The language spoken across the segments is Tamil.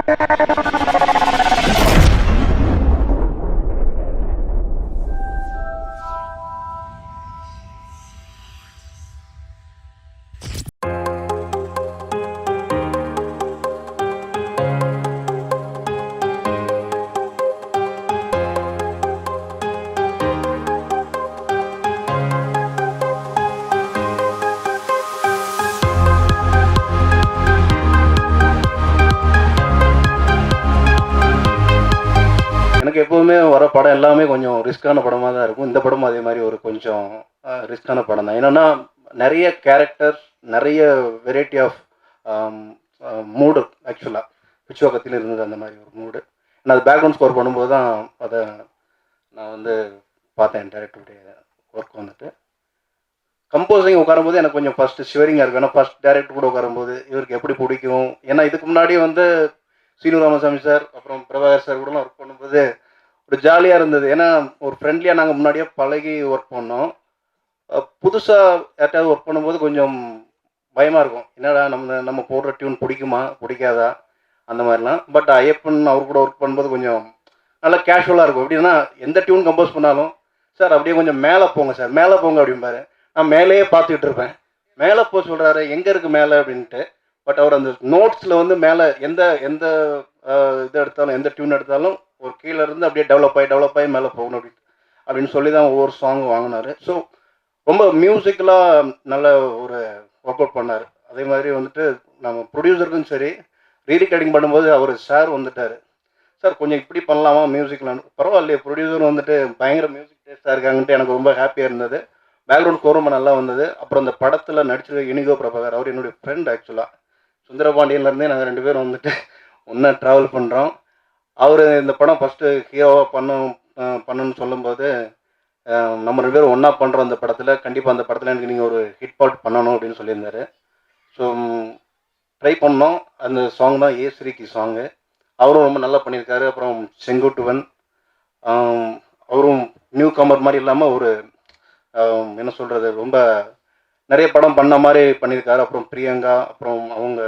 எனக்கு எப்போதுமே வர படம் எல்லாமே கொஞ்சம் ரிஸ்க்கான படமாக தான் இருக்கும். இந்த படமும் அதே மாதிரி ஒரு கொஞ்சம் ரிஸ்க்கான படம் தான். என்னென்னா நிறைய கேரக்டர், நிறைய வெரைட்டி ஆஃப் மூடு. ஆக்சுவலாக பிச்சுவக்கத்தில் இருந்தது அந்த மாதிரி ஒரு மூடு. நான் அது பேக்ரவுண்ட் ஸ்கோர் பண்ணும்போது தான் அதை நான் வந்து பார்த்தேன். டேரக்டருடைய ஒர்க் வந்துட்டு கம்போசிங் உட்காரும்போது எனக்கு கொஞ்சம் ஃபஸ்ட்டு ஷிவரிங்காக இருக்கும். ஏன்னா ஃபஸ்ட் டேரக்டர் கூட உட்காரும்போது இவருக்கு எப்படி பிடிக்கும். ஏன்னா இதுக்கு முன்னாடி வந்து சீனு ராமசாமி சார், அப்புறம் பிரபாகர் சார் கூடலாம் ஒர்க் பண்ணும்போது ஒரு ஜாலியாக இருந்தது. ஏன்னா ஒரு ஃப்ரெண்ட்லியாக நாங்கள் முன்னாடியே பழகி ஒர்க் பண்ணோம். புதுசாக யார்ட்டாவது ஒர்க் பண்ணும்போது கொஞ்சம் பயமாக இருக்கும். என்னடா நம்ம போடுற டியூன் பிடிக்குமா பிடிக்காதா அந்த மாதிரிலாம். பட் ஐயப்பன் அவர் கூட ஒர்க் பண்ணும்போது கொஞ்சம் நல்லா கேஷுவலாக இருக்கும். எப்படின்னா எந்த டியூன் கம்போஸ் பண்ணாலும் சார் அப்படியே கொஞ்சம் மேலே போங்க சார், மேலே போங்க அப்படிம்பாரு. நான் மேலேயே பார்த்துக்கிட்டு இருப்பேன். மேலே போக சொல்கிறாரு, எங்கே இருக்குது மேலே அப்படின்ட்டு. பட் அவர் அந்த நோட்ஸில் வந்து மேலே எந்த எந்த இது எடுத்தாலும், எந்த டியூன் எடுத்தாலும் ஒரு கீழே இருந்து அப்படியே டெவலப் ஆகி மேலே போகணும் அப்படின்னு சொல்லி தான் ஒவ்வொரு சாங் வாங்கினார். ஸோ ரொம்ப மியூசிக்கலாக நல்ல ஒரு ஒர்க் அவுட் பண்ணார். அதே மாதிரி வந்துட்டு நம்ம ப்ரொடியூசருக்கும் சரி, ரீரிகார்டிங் பண்ணும்போது அவர் சார் வந்துட்டார். சார் கொஞ்சம் இப்படி பண்ணலாமா மியூசிக்கில், பரவாயில்லையே ப்ரொடியூசரும் வந்துட்டு பயங்கர மியூசிக் டேஸ்ட்டாக இருக்காங்கன்ட்டு எனக்கு ரொம்ப ஹாப்பியாக இருந்தது. பேக்ரவுண்ட் ஸ்கோர் ரொம்ப நல்லா வந்தது. அப்புறம் அந்த படத்தில் நடிச்சிருக்க இனிகோ பிரபாகர், அவர் என்னுடைய ஃப்ரெண்ட். ஆக்சுவலாக சுந்தரபாண்டியன்லேருந்தே நாங்கள் 2 பேரும் வந்துட்டு ஒன்றா ட்ராவல் பண்ணுறோம். அவர் இந்த படம் ஃபஸ்ட்டு ஹீரோவாக பண்ணணும்னு சொல்லும்போது நம்ம 2 பேரும் ஒன்றா பண்ணுறோம் அந்த படத்தில், கண்டிப்பாக அந்த படத்தில் எனக்கு நீங்கள் ஒரு ஹிட் பாட் பண்ணணும் அப்படின்னு சொல்லியிருந்தார். ஸோ ட்ரை பண்ணோம். அந்த சாங் தான் ஏ ஸ்ரீக்கு சாங்கு. அவரும் ரொம்ப நல்லா பண்ணியிருக்காரு. அப்புறம் செங்குட்டுவன், அவரும் நியூ கமர் மாதிரி இல்லாமல் ஒரு என்ன சொல்கிறது, ரொம்ப நிறைய படம் பண்ண மாதிரி பண்ணியிருக்காரு. அப்புறம் பிரியங்கா, அப்புறம் அவங்க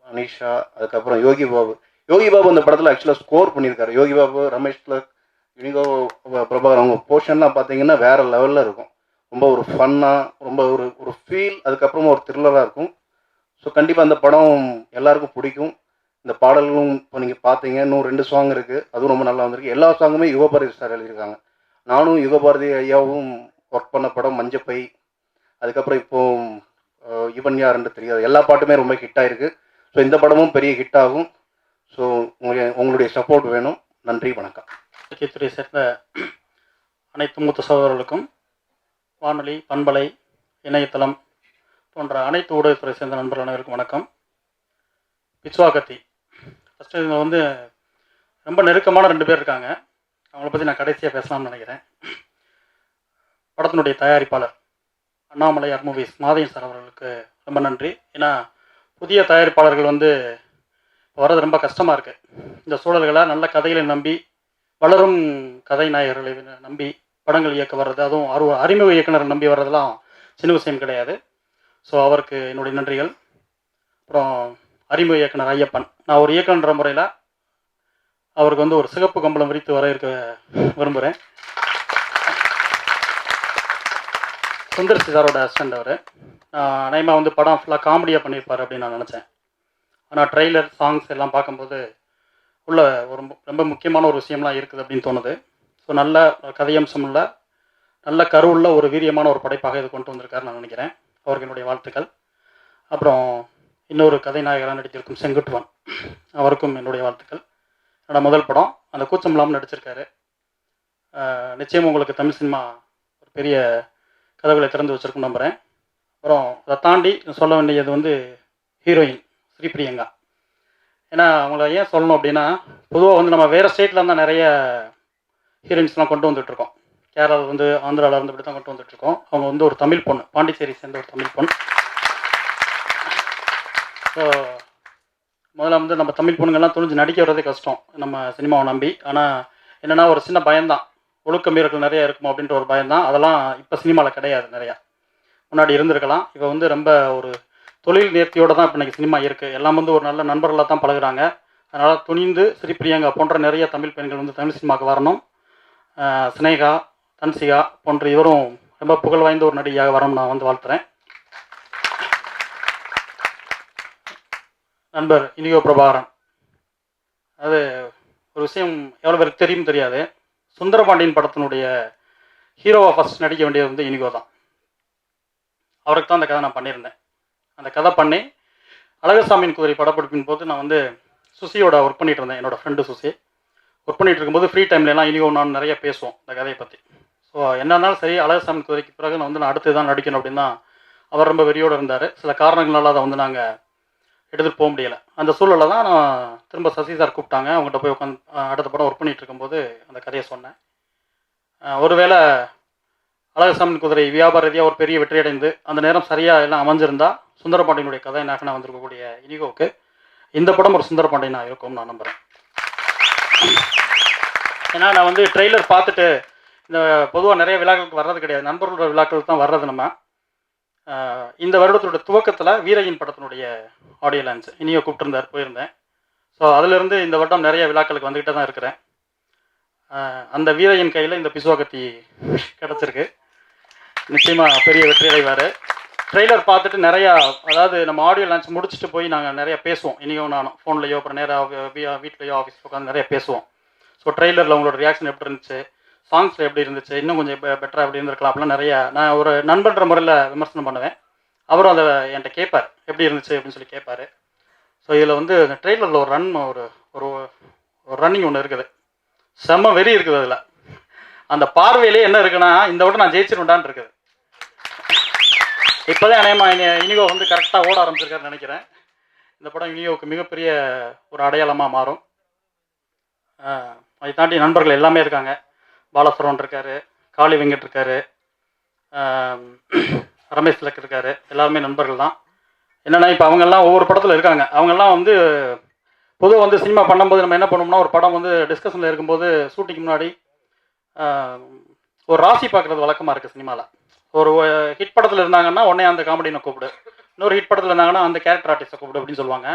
அனிஷா, அதுக்கப்புறம் யோகி பாபு அந்த படத்தில் ஆக்சுவலாக ஸ்கோர் பண்ணியிருக்காரு. யோகி பாபு, ரமேஷ் திலக், இனிகோ பிரபாகர் அவங்க போர்ஷன்லாம் பார்த்தீங்கன்னா வேறு லெவலில் இருக்கும். ரொம்ப ஒரு ஃபன்னாக, ரொம்ப ஒரு ஃபீல், அதுக்கப்புறமா ஒரு த்ரில்லராக இருக்கும். ஸோ கண்டிப்பாக அந்த படம் எல்லாருக்கும் பிடிக்கும். இந்த பாடல்களும் இப்போ நீங்கள் பார்த்தீங்க, இன்னும் 2 சாங் இருக்குது, அதுவும் ரொம்ப நல்லா வந்திருக்கு. எல்லா சாங்குமே யுகபாரதி சார் எழுதியிருக்காங்க. நானும் யுகபாரதி ஐயாவும் ஒர்க் பண்ண படம் மஞ்சப்பை, அதுக்கப்புறம் இப்போ இவன் யாருன்னு தெரியாது, எல்லா பாட்டுமே ரொம்ப ஹிட் ஆகிருக்கு. ஸோ இந்த படமும் பெரிய ஹிட் ஆகும். ஸோ உங்களுடைய சப்போர்ட் வேணும். நன்றி, வணக்கம். துறையை சேர்ந்த அனைத்து மூத்த சகோதரர்களுக்கும், வானொலி, பண்பலை, இணையதளம் போன்ற அனைத்து ஊடகத்துறை சேர்ந்த நண்பர்கள் அனைவருக்கும் வணக்கம். பிச்சுவாக்கத்தி ஃபஸ்ட்டு இதில் வந்து ரொம்ப நெருக்கமான 2 பேர் இருக்காங்க. அவங்கள பற்றி நான் கடைசியாக பேசலாம்னு நினைக்கிறேன். படத்தினுடைய தயாரிப்பாளர் Annamalai R Movies Madhaiyan sir அவர்களுக்கு ரொம்ப நன்றி. ஏன்னா புதிய தயாரிப்பாளர்கள் வந்து வர்றது ரொம்ப கஷ்டமாக இருக்குது. இந்த சூழல்களை நல்ல கதைகளை நம்பி, வளரும் கதை நாயகர்களை நம்பி படங்கள் இயக்க வர்றது, அதுவும் அறிமுக இயக்குனரை நம்பி வர்றதெல்லாம் சின்ன விஷயம் கிடையாது. ஸோ அவருக்கு என்னுடைய நன்றிகள். அப்புறம் அறிமுக இயக்குனர் ஐயப்பன், நான் ஒரு இயக்குனர் முறையில் அவருக்கு வந்து ஒரு சிகப்பு கம்பளம் விரித்து வர இருக்க விரும்புகிறேன். சுந்தர் சிதாரோட அசிஸ்டண்ட் அவர். நயமாக வந்து படம் ஃபுல்லாக காமெடியாக பண்ணியிருப்பார் அப்படின்னு நான் நினச்சேன். ஆனால் ட்ரெய்லர், சாங்ஸ் எல்லாம் பார்க்கும்போது உள்ள ஒரு ரொம்ப முக்கியமான ஒரு விஷயம்லாம் இருக்குது அப்படின்னு தோணுது. ஸோ நல்ல கதையம்சம் உள்ள, நல்ல கருவுள்ள ஒரு வீரியமான ஒரு படைப்பாக இது கொண்டு வந்திருக்காரு நான் நினைக்கிறேன். அவருக்கு என்னுடைய வாழ்த்துக்கள். அப்புறம் இன்னொரு கதை நாயகராக நடித்திருக்கும் செங்குட்டுவன், அவருக்கும் என்னுடைய வாழ்த்துக்கள். என்னோட முதல் படம், அந்த கூச்சம் இல்லாமல் நடிச்சிருக்காரு. நிச்சயம் உங்களுக்கு தமிழ் சினிமா ஒரு பெரிய கதவுகளை திறந்து வச்சுருக்குன்னு நம்புகிறேன். அப்புறம் அதை தாண்டி சொல்ல வேண்டியது வந்து ஹீரோயின் ஸ்ரீபிரியங்கா. ஏன்னா அவங்கள ஏன் சொல்லணும் அப்படின்னா, பொதுவாக வந்து நம்ம வேறு ஸ்டேட்டில் இருந்தால் நிறைய ஹீரோயின்ஸ்லாம் கொண்டு வந்துட்டுருக்கோம். கேரளாவில் வந்து, ஆந்திராவில் இருந்து இப்படி தான் கொண்டு வந்துட்டுருக்கோம். அவங்க வந்து ஒரு தமிழ் பொண்ணு, பாண்டிச்சேரி சேர்ந்த ஒரு தமிழ் பொண்ணு. ஸோ முதல்ல வந்து நம்ம தமிழ் பொண்ணுங்கள்லாம் துணிஞ்சு நடிக்க வர்றதே கஷ்டம் நம்ம சினிமாவை நம்பி. ஆனால் என்னென்னா ஒரு சின்ன பயம்தான், ஒழுக்க மீறல்கள் நிறையா இருக்குமோ அப்படின்ற ஒரு பயம்தான். அதெல்லாம் இப்போ சினிமாவில் கிடையாது. நிறையா முன்னாடி இருந்திருக்கலாம். இப்போ வந்து ரொம்ப ஒரு தொழில் நேர்த்தியோடு தான் இப்போ இன்றைக்கி சினிமா இருக்குது. எல்லாம் வந்து ஒரு நல்ல நண்பர்களாக தான் பழகுறாங்க. அதனால் துணிந்து ஸ்ரீபிரியங்கா போன்ற நிறைய தமிழ் பெண்கள் வந்து தமிழ் சினிமாவுக்கு வரணும். சினேகா, தன்சிகா போன்ற இவரும் ரொம்ப புகழ் வாய்ந்த ஒரு நடிகையாக வரணும் நான் வந்து வாழ்த்துறேன். நண்பர் இனிகோ பிரபாகரன், அது ஒரு விஷயம் எவ்வளோ பேருக்கு தெரியும் தெரியாது. சுந்தரபாண்டியன் படத்தினுடைய ஹீரோவாக ஃபஸ்ட் நடிக்க வேண்டியது வந்து இனிகோ தான். அவருக்கு தான் அந்த கதை நான் பண்ணியிருந்தேன். அந்த கதை பண்ணி அழகர்சாமியின் குதிரை படப்பிடிப்பின் போது நான் வந்து சுசியோட ஒர்க் பண்ணிகிட்டு இருந்தேன். என்னோடய ஃப்ரெண்டு சுசி ஒர்க் பண்ணிகிட்டு இருக்கும்போது ஃப்ரீ டைம்லலாம் இனிகோ நான் நிறைய பேசுவோம் இந்த கதையை பற்றி. ஸோ என்ன இருந்தாலும் சரி, அழகர்சாமி குதிரைக்கு பிறகு நான் வந்து அடுத்து தான் நடிக்கணும் அப்படின்னு தான் அவர் ரொம்ப வெறியோடு இருந்தார். சில காரணங்களால் அதை வந்து நாங்கள் எடுத்துகிட்டு போக முடியலை. அந்த சூழலில் தான் நான் திரும்ப சசி சார் கூப்பிட்டாங்க. அவங்ககிட்ட போய் உட்காந்து அடுத்த படம் ஒர்க் பண்ணிகிட்டு இருக்கும்போது அந்த கதையை சொன்னேன். ஒருவேளை அழகர்சாமி குதிரை வியாபார ரீதியாக ஒரு பெரிய வெற்றி அடைந்து அந்த நேரம் சரியாக எல்லாம் அமைஞ்சிருந்தால் சுந்தரபாண்டியனுடைய கதாநாயகனாக வந்திருக்கக்கூடிய இனிகோவுக்கு இந்த படம் ஒரு சுந்தரபாண்டியனாக இருக்கும்னு நான் நம்புகிறேன். ஏன்னா நான் வந்து ட்ரெய்லர் பார்த்துட்டு இந்த பொதுவாக நிறைய விழாக்களுக்கு வர்றது கிடையாது, நண்பர்களோட விழாக்கள் தான் வர்றது. நம்ம இந்த வருடத்தோட துவக்கத்தில் வீரையின் படத்தினுடைய ஆடியோ லான்ச் இனியோ கூப்பிட்டுருந்தார், போயிருந்தேன். ஸோ அதிலிருந்து இந்த வருடம் நிறைய விழாக்களுக்கு வந்துக்கிட்டே தான் இருக்கிறேன். அந்த வீரையின் கையில் இந்த பிசுவாகத்தி கிடச்சிருக்கு. நிச்சயமாக பெரிய வெற்றி அடைவார். ட்ரெய்லர் பார்த்துட்டு நிறையா, அதாவது நம்ம ஆடியோ லான்ச் முடிச்சுட்டு போய் நாங்கள் நிறையா பேசுவோம். இனியும் நானும் ஃபோன்லையோ அப்புறம் நேராக வீட்லையோ ஆஃபீஸில் உட்காந்து நிறைய பேசுவோம். ஸோ ட்ரெய்லரில் உங்களோட ரியாக்ஷன் எப்படி இருந்துச்சு, சாங்ஸில் எப்படி இருந்துச்சு, இன்னும் கொஞ்சம் பெட்டராக எப்படி இருந்திருக்கலாம் அப்படிலாம் நிறையா நான் ஒரு நண்பன்ற முறையில் விமர்சனம் பண்ணுவேன். அவரும் அதை என்கிட்ட கேட்பார், எப்படி இருந்துச்சு அப்படின்னு சொல்லி கேட்பார். ஸோ இதில் வந்து அந்த ட்ரெய்லரில் ஒரு ஒரு ரன்னிங் ஒன்று இருக்குது, செம்ம வெறி இருக்குது. அதில் அந்த பார்வையிலே என்ன இருக்குன்னா, இந்த விட நான் ஜெயிச்சிருவேன்டான் இருக்குது. இப்போ தான் இனிகோ வந்து கரெக்டாக ஓட ஆரம்பிச்சிருக்காருன்னு நினைக்கிறேன். இந்த படம் இனியோவுக்கு மிகப்பெரிய ஒரு அடையாளமாக மாறும். அதை தாண்டி நண்பர்கள் எல்லாமே இருக்காங்க. பாலசுரவன் இருக்கார், காளி வெங்கட் இருக்கார், ரமேஷ் திலக் இருக்கார். எல்லாருமே நண்பர்கள் தான். என்னென்னா இப்போ அவங்கெல்லாம் ஒவ்வொரு படத்தில் இருக்காங்க. அவங்கெல்லாம் வந்து பொதுவாக வந்து சினிமா பண்ணும்போது நம்ம என்ன பண்ணோம்னா, ஒரு படம் வந்து டிஸ்கஷனில் இருக்கும்போது ஷூட்டிங்க்கு முன்னாடி ஒரு ராசி பார்க்குறது வழக்கமாக இருக்குது சினிமாவில். ஒரு ஹிட் படத்தில் இருந்தாங்கன்னா உடனே அந்த காமெடியை கூப்பிடு, இன்னொரு ஹிட் படத்தில் இருந்தாங்கன்னா அந்த கேரக்டர் ஆர்டிஸ்ட்டை கூப்பிடு அப்படின்னு சொல்லுவாங்க.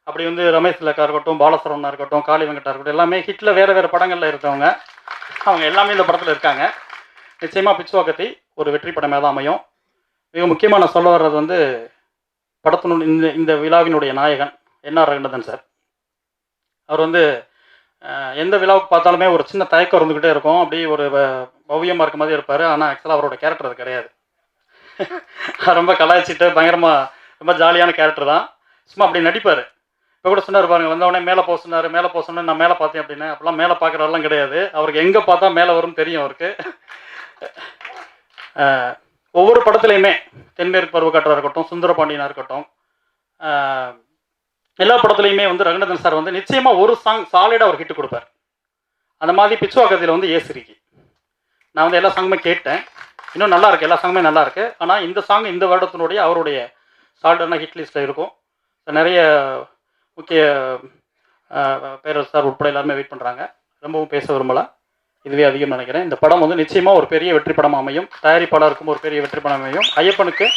அப்படி வந்து ரமேஷ் திலக்கா இருக்கட்டும், பாலசுரவனா இருக்கட்டும், காளி வெங்கட்டா இருக்கட்டும், எல்லாமே ஹிட்டில் வேறு படங்களில் இருக்கவங்க. அவங்க எல்லாமே இந்த படத்தில் இருக்காங்க. நிச்சயமாக பிச்சுவாக்கத்தை ஒரு வெற்றி படமாக தான் அமையும். மிக முக்கியமாக நான் சொல்ல வர்றது வந்து படத்தினுடைய இந்த விழாவினுடைய நாயகன் என்ஆர் ரங்கநாதன் சார். அவர் வந்து எந்த விழாவுக்கு பார்த்தாலுமே ஒரு சின்ன தயக்கம் இருந்துக்கிட்டே இருக்கும். அப்படி ஒரு பவ்யமாக இருக்க மாதிரி இருப்பார். ஆனால் ஆக்சுவலாக அவரோட கேரக்டர் அது கிடையாது. ரொம்ப கலாய்ச்சிட்டு பயங்கரமாக ரொம்ப ஜாலியான கேரக்டர் தான். சும்மா அப்படி நடிப்பார். இப்போ கூட சொன்னார் பாருங்க, வந்தவொடனே மேலே போக சொன்னார், மேலே போக சொன்னேன், நான் மேலே பார்த்தேன் அப்படின்னு. அப்போல்லாம் மேலே பார்க்குறதெல்லாம் கிடையாது. அவருக்கு எங்கே பார்த்தா மேலே வரும்னு தெரியும் அவருக்கு. ஒவ்வொரு படத்துலையுமே தென்மேற்கு பருவக்காற்றாக இருக்கட்டும், சுந்தரபாண்டியனாக இருக்கட்டும், எல்லா படத்துலையுமே வந்து ரங்கநாதன் சார் வந்து நிச்சயமாக ஒரு சாங் சாலிடாக ஒரு ஹிட் கொடுப்பார். அந்த மாதிரி பிச்சுவாக்கத்தில் வந்து ஏசிரிக்கு நான் வந்து எல்லா சாங்குமே கேட்டேன். இன்னும் நல்லா இருக்குது, எல்லா சாங்குமே நல்லா இருக்குது. ஆனால் இந்த சாங் இந்த வருடத்தினுடைய அவருடைய சாலிடான ஹிட் லிஸ்ட்டில் இருக்கும். நிறைய முக்கிய பேரரசு சார் உட்பட எல்லாருமே வெயிட் பண்ணுறாங்க. ரொம்பவும் பேச விரும்பலை, இதுவே அதிகம் நினைக்கிறேன். இந்த படம் வந்து நிச்சயமாக ஒரு பெரிய வெற்றி படம் அமையும். தயாரிப்பாளருக்கும் ஒரு பெரிய வெற்றி படம் அமையும். ஐயப்பனுக்கு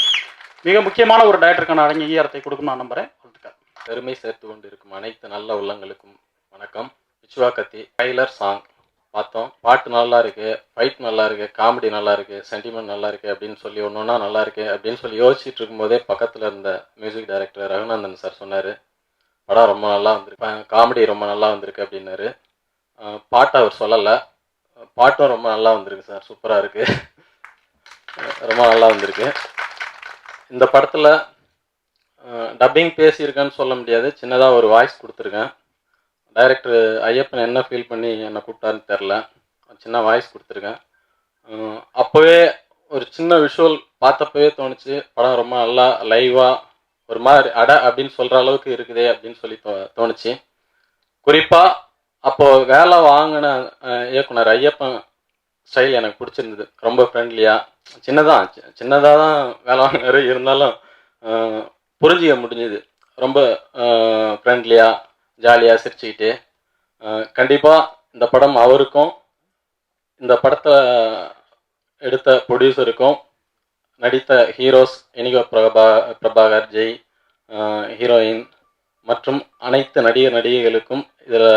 மிக முக்கியமான ஒரு டைரக்டருக்கான அங்கீகாரத்தை கொடுக்கும் நான் நம்புகிறேன். பெருமை சேர்த்து கொண்டு இருக்கும் அனைத்து நல்ல உள்ளங்களுக்கும் வணக்கம். பிச்சுவாக்கத்தி ட்ரைலர் சாங் பார்த்தோம். பாட்டு நல்லா இருக்குது, ஃபைட் நல்லா இருக்குது, காமெடி நல்லா இருக்குது, சென்டிமெண்ட் நல்லா இருக்குது அப்படின்னு சொல்லி ஒன்றா நல்லா இருக்குது அப்படின்னு சொல்லி யோசிச்சுட்டு இருக்கும்போதே பக்கத்தில் இருந்த மியூசிக் டைரக்டர் ரகுநந்தன் சார் சொன்னார், படம் ரொம்ப நல்லா வந்திருக்கு, காமெடி ரொம்ப நல்லா வந்திருக்கு அப்படின்னாரு. பாட்டை அவர் சொல்லலை, பாட்டும் ரொம்ப நல்லா வந்திருக்கு சார், சூப்பராக இருக்குது, ரொம்ப நல்லா வந்திருக்கு. இந்த படத்தில் டப்பிங் பேசியிருக்கேன்னு சொல்ல முடியாது, சின்னதாக ஒரு வாய்ஸ் கொடுத்துருக்கேன். டைரக்டர் ஐயப்பன் என்ன ஃபீல் பண்ணி என்னை கூப்பிட்டாருன்னு தெரில, சின்ன வாய்ஸ் கொடுத்துருக்கேன். அப்போவே ஒரு சின்ன விஷுவல் பார்த்தப்பவே தோணுச்சு, படம் ரொம்ப நல்லா லைவாக ஒரு மாதிரி அப்படின்னு சொல்கிற அளவுக்கு இருக்குதே அப்படின்னு சொல்லி தோணுச்சு. குறிப்பாக அப்போது வேலை வாங்கின இயக்குனர் ஐயப்பன் ஸ்டைல் எனக்கு பிடிச்சிருந்தது. ரொம்ப ஃப்ரெண்ட்லியாக, சின்னதாக தான் வேலை வாங்கினார், இருந்தாலும் புரிஞ்சிக்க முடிஞ்சுது. ரொம்ப ஃப்ரெண்ட்லியாக ஜாலியாக சிரிச்சுக்கிட்டு. கண்டிப்பாக இந்த படம் அவருக்கும் இந்த படத்தை எடுத்த ப்ரொடியூசருக்கும் நடித்த ஹீரோஸ் இனிகோ பிரபாகர், ஜெய், ஹீரோயின் மற்றும் அனைத்து நடிகர் நடிகைகளுக்கும் இதில்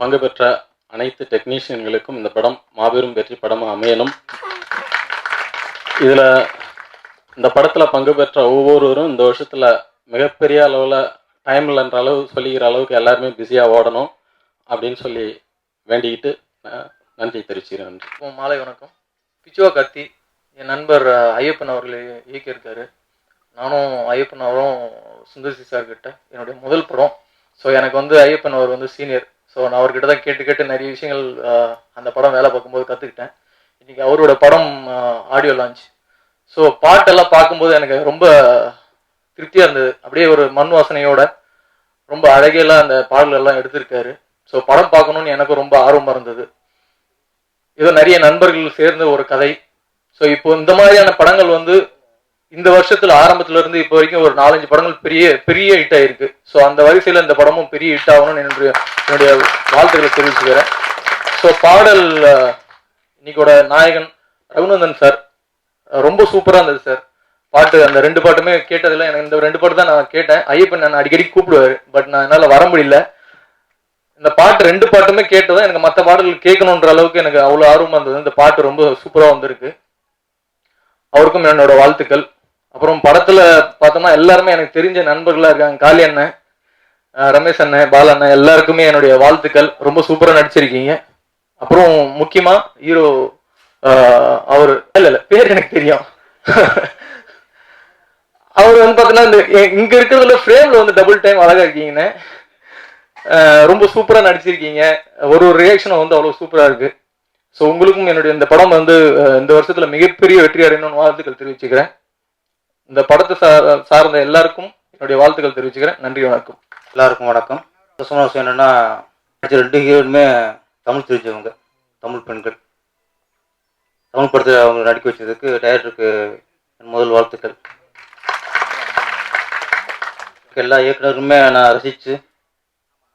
பங்கு பெற்ற அனைத்து டெக்னீஷியன்களுக்கும் இந்த படம் மாபெரும் வெற்றி படமாக அமையணும். இதில் இந்த படத்தில் பங்கு பெற்ற ஒவ்வொருவரும் இந்த வருஷத்தில் மிகப்பெரிய அளவில் டைம் இல்லைன்ற அளவு சொல்லிக்கிற அளவுக்கு எல்லாருமே பிஸியாக ஓடணும் அப்படின்னு சொல்லி வேண்டிக்கிட்டு நன்றி தெரிவிச்சுக்கிறேன். நன்றி. மாலை வணக்கம். பிச்சுவா கத்தி என் நண்பர் ஐயப்பன் அவர்கள் இயக்கியிருக்காரு. நானும் ஐயப்பன் அவரும் சுந்தர்சி சார்கிட்ட என்னுடைய முதல் படம். ஸோ எனக்கு வந்து ஐயப்பன் அவர் வந்து சீனியர். ஸோ நான் அவர்கிட்ட தான் கேட்டு நிறைய விஷயங்கள் அந்த படம் வேலை பார்க்கும்போது கற்றுக்கிட்டேன். இன்றைக்கி அவரோட படம் ஆடியோ லான்ச். ஸோ பாட்டெல்லாம் பார்க்கும்போது எனக்கு ரொம்ப திருப்தியாக இருந்தது. அப்படியே ஒரு மண் வாசனையோட ரொம்ப அழகையெல்லாம் அந்த பாடல்கள்லாம் எடுத்திருக்காரு. ஸோ படம் பார்க்கணுன்னு எனக்கு ரொம்ப ஆர்வமாக இருந்தது. ஏதோ நிறைய நண்பர்கள் சேர்ந்த ஒரு கதை. ஸோ இப்போ இந்த மாதிரியான படங்கள் வந்து இந்த வருஷத்துல ஆரம்பத்துல இருந்து இப்போ வரைக்கும் ஒரு 4-5 படங்கள் பெரிய ஹிட் ஆயிருக்கு. ஸோ அந்த வரிசையில் இந்த படமும் பெரிய ஹிட் ஆகணும்னு என்னுடைய வாழ்த்துக்களை தெரிவிச்சுக்கிறேன். ஸோ பாடல் இன்னைக்கோட நாயகன் ரகுநந்தன் சார் ரொம்ப சூப்பராக இருந்தது சார். பாட்டு அந்த 2 பாட்டுமே கேட்டதில்லை. எனக்கு இந்த 2 பாட்டு தான் நான் கேட்டேன். ஐயப்பன் நான் அடிக்கடி கூப்பிடுவாரு, பட் நான் என்னால் வர முடியல. இந்த பாட்டு 2 பாட்டுமே கேட்டதும் எனக்கு மற்ற பாடல்கள் கேட்கணுன்ற அளவுக்கு எனக்கு அவ்வளோ ஆர்வமாக இருந்தது. இந்த பாட்டு ரொம்ப சூப்பராக வந்திருக்கு. அவருக்கும் என்னோட வாழ்த்துக்கள். அப்புறம் படத்தில் பார்த்தோம்னா எல்லாருமே எனக்கு தெரிஞ்ச நண்பர்களாக இருக்காங்க. காளி அண்ணன், ரமேஷ் அண்ணன், பால அண்ணன் எல்லாருக்குமே என்னுடைய வாழ்த்துக்கள். ரொம்ப சூப்பராக நடிச்சிருக்கீங்க. அப்புறம் முக்கியமாக ஹீரோ அவர் இல்லை பேர் எனக்கு தெரியும். அவர் வந்து பார்த்தீங்கன்னா இந்த இங்கே இருக்கிறதுல ஃப்ரேமில் வந்து டபுள் டைம் அழகாக இருக்கீங்கன்னு ரொம்ப சூப்பராக நடிச்சிருக்கீங்க. ஒரு ரியாக்ஷனும் வந்து அவ்வளோ சூப்பராக இருக்குது. ஸோ உங்களுக்கும் என்னுடைய இந்த படம் வந்து இந்த வருஷத்தில் மிகப்பெரிய வெற்றி அடையணும்னு வாழ்த்துக்கள் தெரிவிச்சுக்கிறேன். இந்த படத்தை சார்ந்த எல்லாருக்கும் என்னுடைய வாழ்த்துக்கள் தெரிவிச்சுக்கிறேன். நன்றி, வணக்கம். எல்லாருக்கும் வணக்கம். சந்தோஷமான விஷயம் என்னென்னா 2 ஹீரோயினுமே தமிழ் தெரிஞ்சவங்க, தமிழ் பெண்கள். தமிழ் படத்தில் அவங்க நடிக்க வச்சதுக்கு டைரக்டருக்கு என் முதல் வாழ்த்துக்கள். எல்லா இயக்குனருமே நான் ரசித்து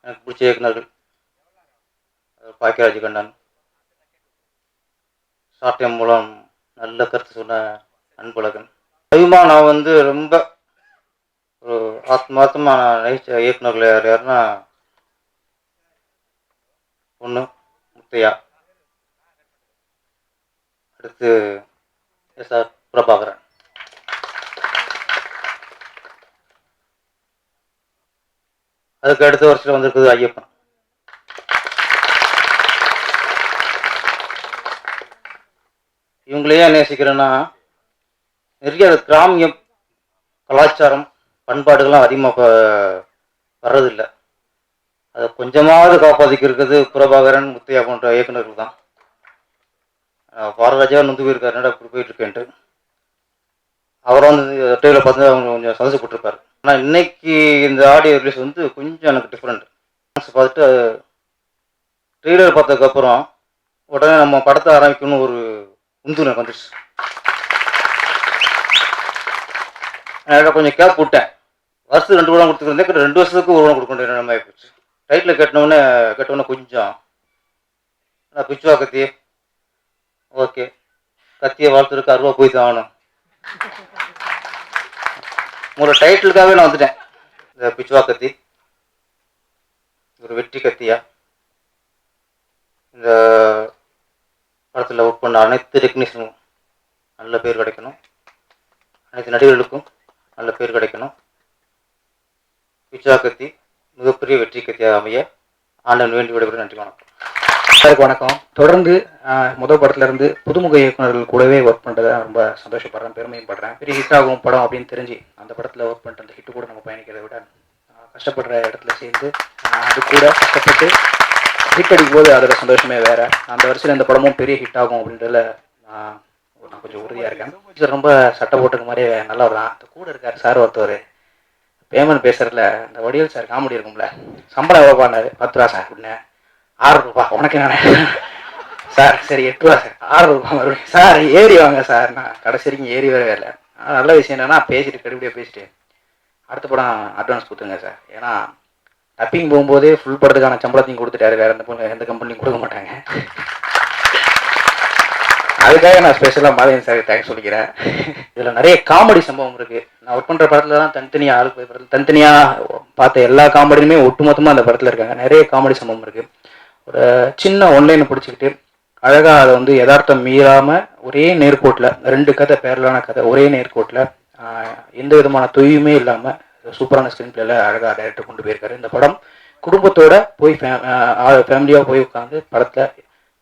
எனக்கு பிடிச்ச இயக்குனர்கள் பாக்கியராஜ் கண்ணன், சாட்டியம் மூலம் நல்ல கருத்து சொன்ன அன்பழகன். அதிகமாக நான் வந்து ரொம்ப ஒரு ஆத்மார்த்தமாக நான் நினைச்ச இயக்குனர்கள் யாருன்னா ஒன்று முத்தையா, அடுத்து எஸ்.ஆர். பிரபாகரன். அதுக்கு அடுத்த வருஷத்தில் வந்திருக்குது ஐயப்பன். இவங்களையே நேசிக்கிறேன்னா நிறைய கிராமிய கலாச்சாரம் பண்பாடுகள்லாம் அதிகமாக வர்றதில்லை. அதை கொஞ்சமாவது காப்பாற்றிக்கிறது பிரபாகரன், முத்தையா போன்ற இயக்குநர்கள் தான். பாரராஜா நொந்து போயிருக்காரு, என்னடா இப்படி போயிட்டுருக்கேன்ட்டு. அவரை வந்து டிவியில் பார்த்து அவங்க கொஞ்சம் சந்தோஷப்பட்டிருப்பார். ஆனால் இன்னைக்கு இந்த ஆடியோ ரிலீஸ் வந்து கொஞ்சம் எனக்கு டிஃப்ரெண்ட். பார்த்துட்டு ட்ரெய்லர் பார்த்ததுக்கப்புறம் உடனே நம்ம படத்தை ஆரம்பிக்கணும்னு ஒரு உந்து எனக்கு வந்துடுச்சு. நான் கொஞ்சம் கேப் விட்டேன். வருஷத்துக்கு 2 படம் கொடுத்துருந்தேன், 2 வருஷத்துக்கு 1 படம் கொடுக்க வேண்டிய நிலைமை ஆகிப்போச்சு. டைட்டில் கேட்டவுடனே கொஞ்சம் நான் பிச்சுவா கத்தி, ஓகே கத்தியை வாழ்த்துறதுக்கு 60 போய் தான் ஆகணும். உங்களோட டைட்டிலுக்காகவே நான் வந்துட்டேன். இந்த பிச்சுவா கத்தி ஒரு வெற்றி கத்தியா. இந்த படத்தில் ஒர்க் பண்ண அனைத்து டெக்னீஷியனும் நல்ல பேர் கிடைக்கணும், அனைத்து நடிகர்களுக்கும் நல்ல பேர் கிடைக்கணும். பிச்சுவா கத்தி மிகப்பெரிய வெற்றி கத்தியாக அமைய ஆண்டவன் வேண்டி விடைபெறும். நன்றி, வணக்கம். எல்லாருக்கும் வணக்கம். தொடர்ந்து முதல் படத்துலேருந்து புதுமுக இயக்குநர்கள் கூடவே ஒர்க் பண்ணுறதை ரொம்ப சந்தோஷப்படுறேன், பெருமையும் படுறேன். பெரிய ஹிட் ஆகும் படம் அப்படின்னு தெரிஞ்சு அந்த படத்தில் ஒர்க் பண்ணிட்டு அந்த ஹிட்டு கூட நம்ம பயணிக்கிறத விட கஷ்டப்படுற இடத்துல சேர்ந்து அது கூட கஷ்டப்பட்டு ஹிட் அடிக்கும் போது அதோட சந்தோஷமே வேறு. அந்த வருஷத்தில் இந்த படமும் பெரிய ஹிட் ஆகும் அப்படின்றதுல நான் கொஞ்சம் உறுதியாக இருக்கேன். சார் ரொம்ப சட்டை போட்டுக்க மாதிரி நல்லவர் தான். அந்த கூட இருக்கார் சார் ஒருத்தவர் பேமெண்ட் பேசுகிறதுல இந்த வடிவேல் சார் காமெடி இருக்கும்ல, சம்பளம் எவ்வளோ பண்ணார், 10 ரூபா சார் அப்படின்னு, 6 ரூபா உனக்கு என்ன சார், சரி 8 ரூபா சார், 6 ரூபா மறுபடியும் சார் ஏறி வாங்க சார். நான் கடைசி வரைக்கும் ஏறி வரவே இல்லை. நல்ல விஷயம் என்னென்னா பேசிட்டு கடுபடியாக பேசிட்டு அடுத்த படம் அட்வான்ஸ் கொடுத்துருங்க சார். ஏன்னா டப்பிங் போகும்போதே ஃபுல் படத்துக்கான சம்பளத்தையும் கொடுத்துட்டாரு, வேறு எந்த கம்பெனியும் கொடுக்க மாட்டாங்க. அதுக்காக நான் ஸ்பெஷலாக மாதவன் சாருக்கு தேங்க்ஸ் சொல்லிக்கிறேன். இதில் நிறைய காமெடி சம்பவம் இருக்குது. நான் ஒர்க் பண்ணுற படத்தில் தான் தனித்தனியாக ஆளுக்கு போய் படத்தில் தனித்தனியாக பார்த்த எல்லா காமெடியுமே ஒட்டுமொத்தமாக அந்த படத்தில் இருக்காங்க. நிறைய காமெடி சம்பவம் இருக்குது. ஒரு சின்ன ஒன்லைனை பிடிச்சிக்கிட்டு அழகாக அதை வந்து யதார்த்தம் மீறாமல் ஒரே நேர்கோட்டில் 2 கதை பேரலான கதை ஒரே நேர்கோட்டில் எந்த விதமான தொய்வுமே இல்லாமல் சூப்பரான ஸ்க்ரீன் பிளேல அழகாக டைரக்டர் கொண்டு போயிருக்காரு. இந்த படம் குடும்பத்தோட போய் ஃபேமிலியாக போய் உட்காந்து படத்தை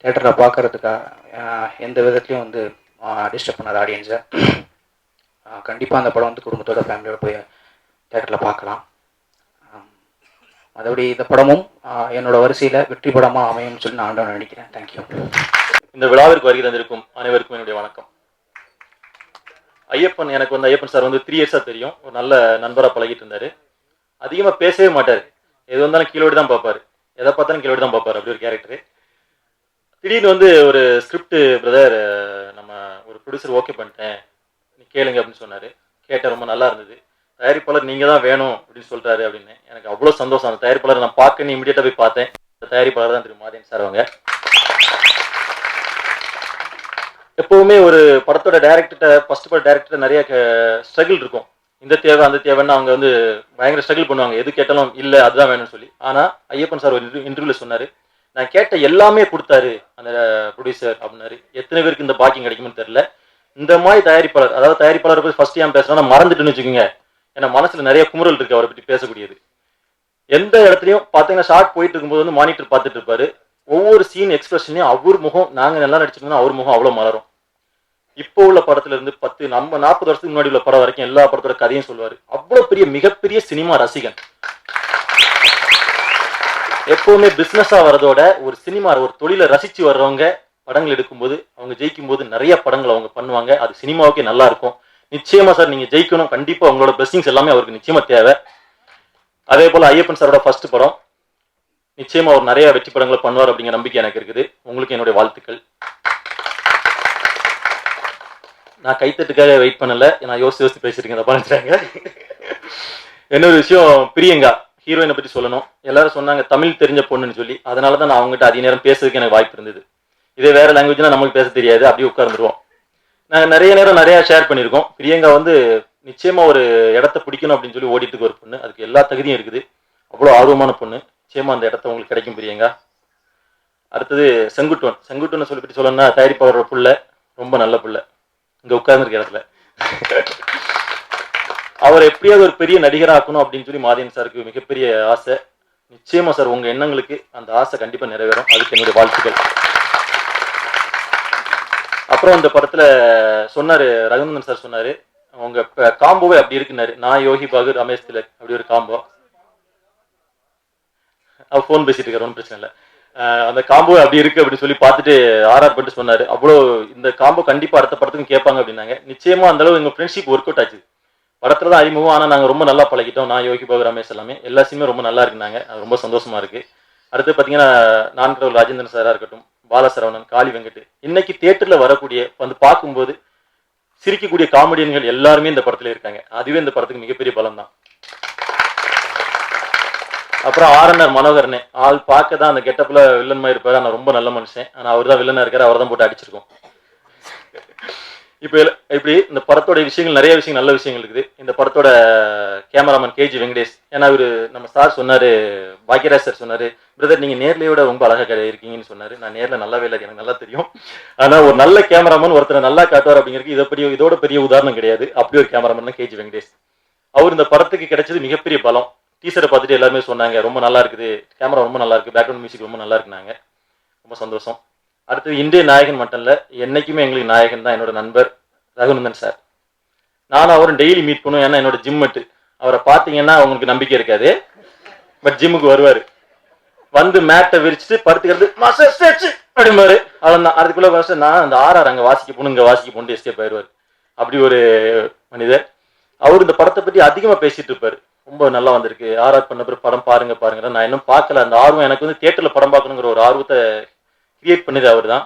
தேட்டரில் பார்க்கறதுக்காக எந்த விதத்துலையும் வந்து டிஸ்டர்ப் பண்ணாத ஆடியன்ஸை. கண்டிப்பாக அந்த படம் வந்து குடும்பத்தோட ஃபேமிலியோட போய் தேட்டரில் பார்க்கலாம். மற்றபடி இந்த படமும் என்னோட வரிசையில் வெற்றி படமாக அமையும்னு சொல்லி நான் ஆண்டவன் நினைக்கிறேன். தேங்க்யூ. இந்த விழாவிற்கு வருகை தந்திருக்கும் அனைவருக்கும் என்னுடைய வணக்கம். ஐயப்பன் எனக்கு வந்து ஐயப்பன் சார் வந்து 3 இயர்ஸாக தெரியும். ஒரு நல்ல நண்பராக பழகிட்டு இருந்தார். அதிகமாக பேசவே மாட்டார். எது வந்தாலும் கீழோடி தான் பார்ப்பார். எதை பார்த்தாலும் கீழோடி தான் பார்ப்பார். அப்படி ஒரு கேரக்டரு. திடீர்னு வந்து ஒரு ஸ்கிரிப்ட் பிரதர் நம்ம ஒரு ப்ரொடியூசர் ஓகே பண்ணிட்டேன் நீ கேளுங்க அப்படின்னு சொன்னார். கேட்ட ரொம்ப நல்லா இருந்தது. தயாரிப்பாளர் நீங்கள் தான் வேணும் அப்படின்னு சொல்லிட்டாரு அப்படின்னு எனக்கு அவ்வளோ சந்தோஷம். அந்த தயாரிப்பாளர் நான் பார்க்கன்னு இமீடியட்டாக போய் பார்த்தேன். அந்த தயாரிப்பாளர் தான் திரு மாதவன் சார். அவங்க எப்போவுமே ஒரு படத்தோட டேரக்டர்கிட்ட ஃபர்ஸ்ட் படம் டேரக்டர்கிட்ட நிறைய ஸ்ட்ரகிள் இருக்கும். இந்த தேவை அந்த தேவைன்னு அவங்க வந்து பயங்கர ஸ்ட்ரகிள் பண்ணுவாங்க. எது கேட்டாலும் இல்லை அதுதான் வேணும்னு சொல்லி. ஆனால் ஐயப்பன் சார் ஒரு இன்டர்வியூவில் சொன்னார், நான் கேட்ட எல்லாமே கொடுத்தாரு அந்த ப்ரொடியூசர் அப்படின்னாரு. எத்தனை பேருக்கு இந்த பாக்கியம் கிடைக்கும்னு தெரியல. இந்த மாதிரி தயாரிப்பாளர், அதாவது தயாரிப்பாளரை பற்றி ஃபர்ஸ்ட் டைம் பேசுகிறேன்னா மறந்துட்டுன்னு வச்சுக்கோங்க. ஏன்னா மனசில் நிறைய குமுறல் இருக்குது அவரை பற்றி பேசக்கூடியது. எந்த இடத்துலையும் பார்த்தீங்கன்னா ஷார்ட் போயிட்டு இருக்கும்போது வந்து மானிட்டர் பார்த்துட்டு இருப்பாரு. ஒவ்வொரு சீன் எக்ஸ்பிரஷனையும் அவர் முகம், நாங்கள் நல்லா நடிச்சிருந்தோம்னா அவர் முகம் அவ்வளோ மலரும். இப்போ உள்ள படத்துல இருந்து 40 வருஷத்துக்கு முன்னாடி உள்ள படம் வரைக்கும் எல்லா படத்தோட கதையும் சொல்லுவாரு. அவ்வளோ பெரிய மிகப்பெரிய சினிமா ரசிகன். எப்பவுமே பிசினஸா வரதோட ஒரு சினிமா ஒரு தொழிலை ரசிச்சு வர்றவங்க படங்கள் எடுக்கும்போது அவங்க ஜெயிக்கும் போது நிறைய படங்கள் அவங்க பண்ணுவாங்க. அது சினிமாவுக்கே நல்லா இருக்கும். நிச்சயமா சார் நீங்க ஜெயிக்கணும். கண்டிப்பா உங்களோட பிளெஸிங்ஸ் எல்லாமே அவருக்கு நிச்சயமா தேவை. அதே போல ஐயப்பன் சாரோட ஃபர்ஸ்ட் படம் நிச்சயமா அவர் நிறைய வெற்றி படங்களை பண்ணுவார் அப்படிங்கிற நம்பிக்கை எனக்கு இருக்குது. உங்களுக்கு என்னுடைய வாழ்த்துக்கள். நான் கைத்தட்டுக்காக வெயிட் பண்ணல. நான் யோசிச்சு பேசிருக்கேன். அதை பண்ணிட்டாங்க. இன்னொரு விஷயம், பிரியங்கா ஹீரோயினை பற்றி சொல்லணும். எல்லாரும் சொன்னாங்க தமிழ் தெரிஞ்ச பொண்ணுன்னு சொல்லி. அதனால தான் நான் அவங்ககிட்ட அதிக நேரம் பேசுறதுக்கு எனக்கு வாய்ப்பு இருந்தது. இதே வேற லாங்குவேஜ்னா நமக்கு பேச தெரியாது. அப்படியே உட்கார்ந்துருவோம். நாங்கள் நிறைய நேரம் நிறையா ஷேர் பண்ணியிருக்கோம். பிரியங்கா வந்து நிச்சயமா ஒரு இடத்த பிடிக்கணும் அப்படின்னு சொல்லி ஓடிட்டு ஒரு பொண்ணு. அதுக்கு எல்லா தகுதியும் இருக்குது. அவ்வளோ ஆர்வமான பொண்ணு. நிச்சயமா அந்த இடத்த உங்களுக்கு கிடைக்கும் பிரியங்கா. அடுத்தது செங்குட்டுவன் சொல்லி பற்றி சொல்லணும்னா தயாரிப்பாளரோட புள்ள ரொம்ப நல்ல புள்ள. இங்க உட்கார்ந்துருக்க இடத்துல அவர் எப்படியாவது ஒரு பெரிய நடிகராக்கணும் அப்படின்னு சொல்லி மாதவன் சாருக்கு மிகப்பெரிய ஆசை. நிச்சயமா சார் உங்க எண்ணங்களுக்கு அந்த ஆசை கண்டிப்பா நிறைவேறும். அதுக்கு என்னுடைய வாழ்த்துக்கள். அப்புறம் அந்த படத்துல சொன்னாரு, ரகுநந்தன் சார் சொன்னாரு, உங்க காம்போவே அப்படி இருக்குன்னாரு. நான் யோகி பாகு ரமேஷ் திலக் அப்படி ஒரு காம்போ. அவர் ஃபோன் பேசிட்டு இருக்காரு, ஒன்றும் பிரச்சனை இல்லை. அந்த காம்போ அப்படி இருக்கு அப்படின்னு சொல்லி பார்த்துட்டு ஆர்ஆர் பண்ணிட்டு சொன்னாரு. அவ்வளோ இந்த காம்போ கண்டிப்பா அடுத்த படத்துக்கும் கேட்பாங்க அப்படின்னாங்க. நிச்சயமா அந்த அளவு எங்க ஃப்ரெண்ட்ஷிப் ஒர்க் அவுட் ஆச்சு. படத்துல தான் அறிமுகம். ஆனால் நாங்கள் ரொம்ப நல்லா பழகிட்டோம். நான் யோகி பாபு ரமேஷ் எல்லாமே எல்லா சீனுமே ரொம்ப நல்லா இருக்குனாங்க. அது ரொம்ப சந்தோஷமா இருக்கு. அடுத்து பார்த்தீங்கன்னா நான்கடவுள் ராஜேந்திரன் சாரா இருக்கட்டும், பாலசரவணன், காளி வெங்கட், இன்னைக்கு தியேட்டர்ல வரக்கூடிய வந்து பார்க்கும்போது சிரிக்கக்கூடிய காமெடியன்கள் எல்லாருமே இந்த படத்துல இருக்காங்க. அதுவே இந்த படத்துக்கு மிகப்பெரிய பலம் தான். அப்புறம் ஆர்என்ஆர் மனோகரனே ஆள் பார்க்க தான் அந்த கெட்டப்ல வில்லன் மாதிரி இருப்பாரு. ஆனால் ரொம்ப நல்ல மனுஷன். ஆனால் அவர் தான் வில்லனா இருக்காரு. அவர் தான் போட்டு அடிச்சிருக்கோம். இப்போ இப்படி இந்த படத்தோட விஷயங்கள் நிறைய விஷயங்கள் நல்ல விஷயங்கள் இருக்குது. இந்த படத்தோட கேமராமேன் கேஜி வெங்கடேஷ். ஏன்னா இவர் நம்ம சார் சொன்னாரு, பாக்யராஜ் சார் சொன்னாரு, பிரதர் நீங்க நேர்லையோட ரொம்ப அழகா இருக்கீங்கன்னு சொன்னாரு. நான் நேரில் நல்லாவே இல்லை, எனக்கு நல்லா தெரியும். ஆனால் ஒரு நல்ல கேமராமேன் ஒருத்தர் நல்லா காட்டுவார் அப்படிங்கிறது இதோட பெரிய உதாரணம் கிடையாது. அப்படி ஒரு கேமராமேன் தான் கேஜி வெங்கடேஷ். அவர் இந்த படத்துக்கு கிடைச்சது மிகப்பெரிய பலம். டீசரை பார்த்துட்டு எல்லாருமே சொன்னாங்க ரொம்ப நல்லா இருக்குது, கேமரா ரொம்ப நல்லா இருக்கு, பேக்ரவுண்ட் மியூசிக் ரொம்ப நல்லா இருக்குனாங்க. ரொம்ப சந்தோஷம். அடுத்தது இந்திய நாயகன் மட்டும் இல்லை, என்னைக்குமே எங்களுக்கு நாயகன் தான் என்னோட நண்பர் ரகுநந்தன் சார். நானும் அவரும் டெய்லி மீட் பண்ணுவோம். ஏன்னா என்னோட ஜிம்மட்டு. அவரை பார்த்தீங்கன்னா அவங்களுக்கு நம்பிக்கை இருக்காது. பட் ஜிம்முக்கு வருவார். வந்து மேட்டை விரிச்சுட்டு படுத்துக்கிறது அப்படிம்பாரு. அவ்வளோதான். அதுக்குள்ள வருஷம் நான் அந்த ஆர்ஆர் அங்கே வாசிக்க போகணும், இங்கே வாசிக்க போட்டு எஸ்கேப் ஆயிடுவார். அப்படி ஒரு மனிதர். அவர் இந்த படத்தை பற்றி அதிகமாக பேசிட்டு இருப்பார். ரொம்ப நல்லா வந்திருக்கு, ஆர்ஆர் பண்ண பிறகு படம் பாருங்க. நான் இன்னும் பார்க்கல. அந்த ஆர்வம் எனக்கு வந்து தியேட்டரில் படம் பார்க்கணுங்கிற ஒரு ஆர்வத்தை கிரியேட் பண்ணது அவர் தான்.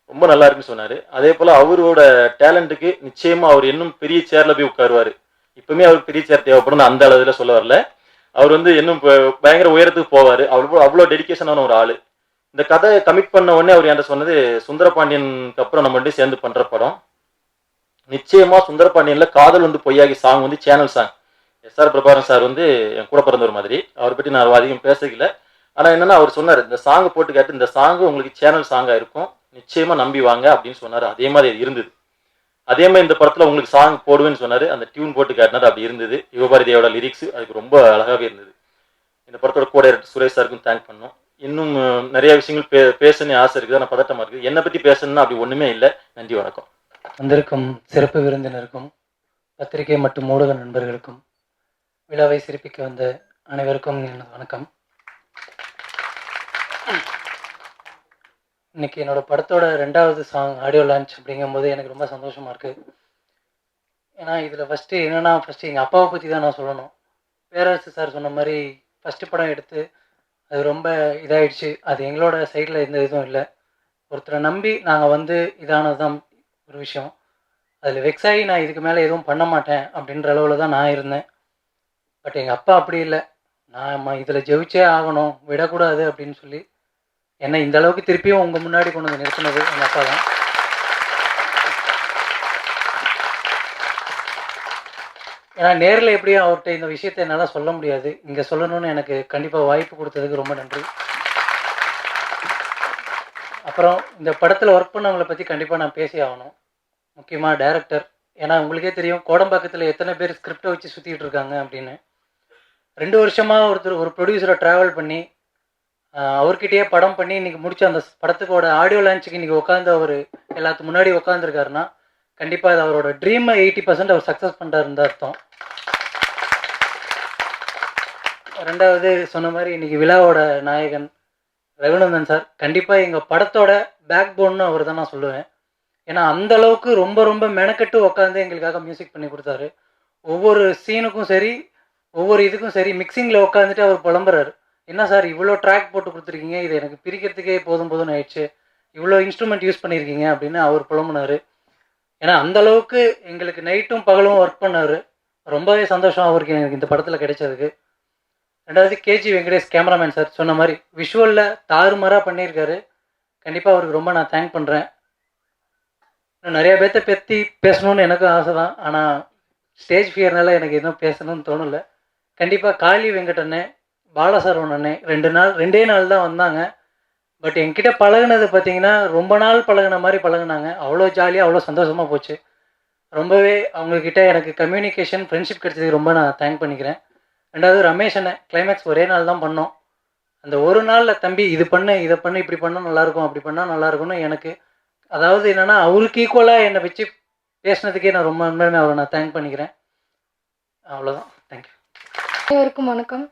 ரொம்ப நல்லா இருக்குன்னு சொன்னார். அதே போல் அவரோட டேலண்ட்டுக்கு நிச்சயமா அவர் இன்னும் பெரிய சேர்ல போய் உட்காருவார். இப்பவுமே அவருக்கு பெரிய சேர் தேவைப்படும். அந்த அளவில் சொல்ல வரல. அவர் வந்து இன்னும் பயங்கர உயரத்துக்கு போவார். அவ்வளோ டெடிக்கேஷனான ஒரு ஆள். இந்த கதை கமிட் பண்ண உடனே அவர் என்கிட்ட சொன்னது, சுந்தரபாண்டியனுக்கு அப்புறம் நம்ம ரெண்டு சேர்ந்து பண்ற படம். நிச்சயமா சுந்தரபாண்டியன்ல காதல் வந்து பொய்யாகி சாங் வந்து channel song. SR Prabhakaran sir வந்து என் கூட பிறந்தவர் மாதிரி. அவரை பற்றி நான் அதிகம் பேசல. ஆனா என்னன்னா அவர் சொன்னார், இந்த சாங் போட்டு கேட்டு இந்த சாங் உங்களுக்கு சேனல் சாங்கா இருக்கும், நிச்சயமா நம்பி வாங்க அப்படின்னு சொன்னாரு. அதே மாதிரி அது இருந்தது. அதே மாதிரி இந்த படத்துல உங்களுக்கு சாங் போடுவேன்னு சொன்னாரு. அந்த டியூன் போட்டு காட்டினாரு, அப்படி இருந்தது. யுவபாரதியோட லிரிக்ஸ் அதுக்கு ரொம்ப அழகாவே இருந்தது. இந்த படத்தோட கூட சுரேஷ் சாருக்கும் தேங்க் பண்ணோம். இன்னும் நிறைய விஷயங்கள் பேசணும்னு ஆசை இருக்குது, ஆனால் பதட்டமா இருக்குது. என்னை பத்தி பேசணும்னா அப்படி ஒண்ணுமே இல்லை. நன்றி, வணக்கம். வந்திருக்கும் சிறப்பு விருந்தினருக்கும் பத்திரிகை மற்றும் ஊடக நண்பர்களுக்கும் விழாவை சிறப்பிக்க வந்த அனைவருக்கும் எனது வணக்கம். இன்னைக்கு என்னோட படத்தோட 2வது சாங் ஆடியோ லான்ச் அப்படிங்கும்போது எனக்கு ரொம்ப சந்தோஷமா இருக்கு. ஏன்னா இதில் ஃபஸ்ட்டு எங்கள் அப்பாவை பற்றி தான் நான் சொல்லணும். பேரரசு சார் சொன்ன மாதிரி ஃபஸ்ட்டு படம் எடுத்து அது ரொம்ப இதாகிடுச்சு. அது எங்களோட சைடில் எந்த இதுவும் இல்லை. ஒருத்தரை நம்பி நாங்கள் வந்து இதானது தான் ஒரு விஷயம். அதில் வெக்ஸாகி நான் இதுக்கு மேலே எதுவும் பண்ண மாட்டேன் அப்படின்ற அளவில் தான் நான் இருந்தேன். பட் எங்கள் அப்பா அப்படி இல்லை, நான் இதில் ஜெயிச்சே ஆகணும், விடக்கூடாது அப்படின்னு சொல்லி என்னை இந்த அளவுக்கு திருப்பியும் உங்கள் முன்னாடி கொண்டு வந்து நிறுத்தினது எங்கள் அப்பா தான். ஏன்னா நேரில் எப்படியும் அவர்கிட்ட இந்த விஷயத்தை என்னால் சொல்ல முடியாது, இங்கே சொல்லணும்னு எனக்கு கண்டிப்பாக வாய்ப்பு கொடுத்ததுக்கு ரொம்ப நன்றி. அப்புறம் இந்த படத்தில் ஒர்க் பண்ணவங்களை பற்றி கண்டிப்பாக நான் பேசி ஆகணும். முக்கியமாக டைரக்டர். ஏன்னா உங்களுக்கே தெரியும் கோடம்பாக்கத்தில் எத்தனை பேர் ஸ்கிரிப்டை வச்சு சுற்றிட்டு இருக்காங்க அப்படின்னு. 2 வருஷமாக ஒரு ப்ரொடியூசரை ட்ராவல் பண்ணி அவர்கிட்டயே படம் பண்ணி இன்றைக்கி முடிச்ச அந்த படத்துக்கோட ஆடியோ லான்ச்சுக்கு இன்றைக்கி உட்காந்து அவர் எல்லாத்துக்கு முன்னாடி உட்காந்துருக்காருன்னா கண்டிப்பாக அது அவரோட ட்ரீமை 80% அவர் சக்ஸஸ் பண்ணுறாருன்னு அர்த்தம். 2வது சொன்ன மாதிரி இன்றைக்கி விழாவோட நாயகன் ரகுநந்தன் சார் கண்டிப்பாக எங்கள் படத்தோட பேக் போன்னு அவர் தான் நான் சொல்லுவேன். ஏன்னா அந்தளவுக்கு ரொம்ப ரொம்ப மெனக்கெட்டு உட்காந்து எங்களுக்காக மியூசிக் பண்ணி கொடுத்தாரு. ஒவ்வொரு சீனுக்கும் சரி, ஒவ்வொரு இதுக்கும் சரி, மிக்சிங்கில் உட்காந்துட்டு அவர் புலம்புறாரு, என்ன சார் இவ்வளோ ட்ராக் போட்டு கொடுத்துருக்கீங்க, இது எனக்கு பிரிக்கிறதுக்கே போதும்னு ஆயிடுச்சு, இவ்வளோ இன்ஸ்ட்ருமெண்ட் யூஸ் பண்ணியிருக்கீங்க அப்படின்னு அவர் புலம்புனார். ஏன்னா அந்தளவுக்கு எங்களுக்கு நைட்டும் பகலும் ஒர்க் பண்ணார். ரொம்பவே சந்தோஷம் அவருக்கு எனக்கு இந்த படத்தில் கிடைச்சதுக்கு. 2வது கேஜி வெங்கடேஷ் கேமராமேன் சார் சொன்ன மாதிரி விஷுவலில் தாறுமாறாக பண்ணியிருக்காரு. கண்டிப்பாக அவருக்கு ரொம்ப நான் தேங்க் பண்ணுறேன். இன்னும் நிறையா பேர்த்த பற்றி பேசணுன்னு எனக்கும் ஆசை தான், ஆனால் ஸ்டேஜ் ஃபியர்னால எனக்கு எதுவும் பேசணும்னு தோணலை. கண்டிப்பாக காளி வெங்கடண்ணே, பாலசரவணன் அண்ணே 2 நாள் தான் வந்தாங்க. பட் என்கிட்ட பழகுனது பார்த்தீங்கன்னா ரொம்ப நாள் பழகுன மாதிரி பழகுனாங்க. அவ்வளோ ஜாலியாக அவ்வளோ சந்தோஷமாக போச்சு. ரொம்பவே அவங்கக்கிட்ட எனக்கு கம்யூனிகேஷன் ஃப்ரெண்ட்ஷிப் கிடைச்சதுக்கு ரொம்ப நான் தேங்க் பண்ணிக்கிறேன். 2வது ரமேஷ் அண்ணே, கிளைமேக்ஸ் ஒரே நாள் தான் பண்ணோம். அந்த ஒரு நாளில் தம்பி இது பண்ணு, இதை பண்ணு, இப்படி பண்ணால் நல்லாயிருக்கும், அப்படி பண்ணால் நல்லாயிருக்கும்னு எனக்கு, அதாவது என்னென்னா அவருக்கு ஈக்குவலாக என்னை வச்சு பேசினதுக்கே நான் ரொம்ப உண்மையுமே அவரை நான் தேங்க் பண்ணிக்கிறேன். அவ்வளோதான். தேங்க்யூ. அனைவருக்கும் வணக்கம்.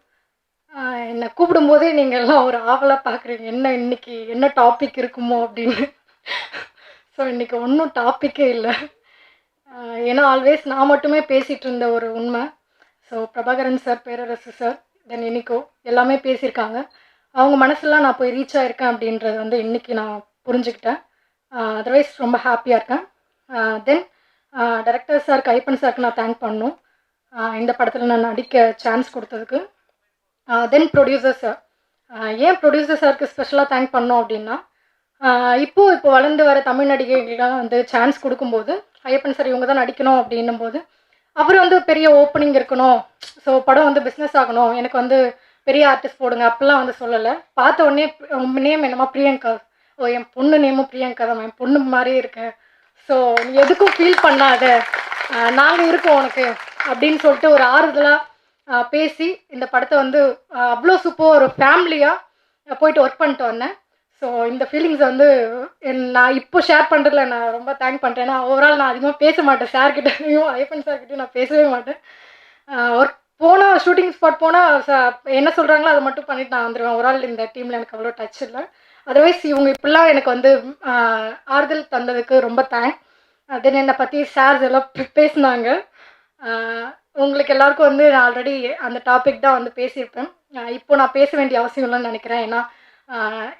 என்னை கூப்பிடும்போதே நீங்கள் எல்லாம் ஒரு ஆவலாக பார்க்குறீங்க, இன்னைக்கு என்ன டாபிக் இருக்குமோ அப்படின்னு. ஸோ இன்றைக்கி ஒன்றும் டாப்பிக்கே இல்லை. ஏன்னா ஆல்வேஸ் நான் மட்டுமே பேசிகிட்டு இருந்த ஒரு உண்மை. ஸோ பிரபாகரன் சார், பேரரசு சார், தென் இனிக்கோ எல்லாமே பேசியிருக்காங்க. அவங்க மனசுலாம் நான் போய் ரீச் ஆகிருக்கேன் அப்படின்றது வந்து இன்றைக்கி நான் புரிஞ்சுக்கிட்டேன். அதர்வைஸ் ரொம்ப ஹாப்பியாக இருக்கேன். தென் டைரக்டர் சாருக்கு, ஐப்பன் சாருக்கு நான் தேங்க் பண்ணணும் இந்த படத்தில் நான் நடிக்க சான்ஸ் கொடுத்ததுக்கு. தென் ப்ரொடியூசர் சார், ஏன் ப்ரொடியூசர் சாருக்கு ஸ்பெஷலாக தேங்க் பண்ணோம் அப்படின்னா, இப்போ வளர்ந்து வர தமிழ் நடிகைகள்லாம் வந்து சான்ஸ் கொடுக்கும்போது ஐயப்பன் சார் இவங்க தான் நடிக்கணும் அப்படின்னும் போது அவர் வந்து பெரிய ஓப்பனிங் இருக்கணும், ஸோ படம் வந்து பிஸ்னஸ் ஆகணும், எனக்கு வந்து பெரிய ஆர்டிஸ்ட் போடுங்க அப்படிலாம் வந்து சொல்லலை. பார்த்த உடனே நேம் என்னமா பிரியங்கா, ஓ என் பொண்ணு நேமும் பிரியங்கா தான், என் பொண்ணு மாதிரியே இருக்கேன், ஸோ நீ எதுக்கும் ஃபீல் பண்ணாத, நாங்கள் இருக்கோம் உனக்கு அப்படின்னு சொல்லிட்டு ஒரு ஆறுதலாக பேசி இந்த படத்தை வந்து அவ்வளோ சூப்பர் ஒரு ஃபேமிலியாக போயிட்டு ஒர்க் பண்ணிட்டு வந்தேன். ஸோ இந்த ஃபீலிங்ஸ் வந்து நான் இப்போ ஷேர் பண்ணுறதுல நான் ரொம்ப தேங்க் பண்ணுறேன். ஏன்னா ஓவரால் நான் அதிகமாக பேச மாட்டேன், சார்கிட்டையும் ஐயப்பன் சார்கிட்டையும் நான் பேசவே மாட்டேன். ஒர்க் போனால், ஷூட்டிங் ஸ்பாட் போனால் என்ன சொல்கிறாங்களோ அதை மட்டும் பண்ணிவிட்டு நான் வந்துடுவேன். ஓவரால் இந்த டீமில் எனக்கு அவ்வளோ டச் இல்லை. அதர்வைஸ் இவங்க இப்படிலாம் எனக்கு வந்து ஆறுதல் தந்ததுக்கு ரொம்ப தேங்க். தென் என்னை பற்றி சார்ஸ் எல்லாம் பேசினாங்க. உங்களுக்கு எல்லாருக்கும் வந்து நான் ஆல்ரெடி அந்த டாபிக் தான் வந்து பேசியிருப்பேன். இப்போ நான் பேச வேண்டிய அவசியம் இல்லைன்னு நினைக்கிறேன். ஏன்னா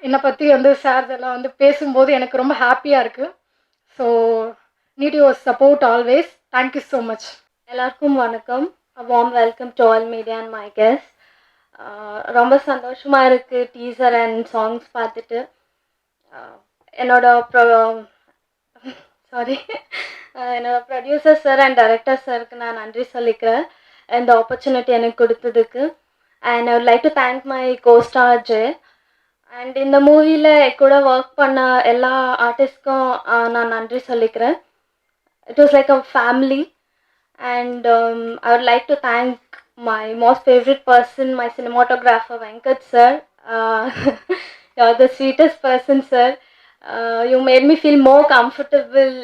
என்னை பற்றி வந்து சார்ஸ் எல்லாம் வந்து பேசும்போது எனக்கு ரொம்ப ஹாப்பியாக இருக்குது. So need your support always. Thank you so much. எல்லாருக்கும் வணக்கம். A warm welcome to all media and my guests. ரொம்ப சந்தோஷமாக இருக்குது டீசர் அண்ட் சாங்ஸ் பார்த்துட்டு. என்னோட சாரி என்னோட ப்ரொடியூசர் சார் அண்ட் டைரக்டர் சாருக்கு நான் நன்றி சொல்லிக்கிறேன் இந்த ஆப்பர்ச்சுனிட்டி எனக்கு கொடுத்ததுக்கு. And I would like to thank my co-star Jai. And இந்த மூவியில் கூட ஒர்க் பண்ண எல்லா ஆர்டிஸ்ட்க்கும் நான் நன்றி சொல்லிக்கிறேன். It was like a family. And I would like to thank my most favorite person, my cinematographer Venkat sir. You're the sweetest person, sir. You made me feel more comfortable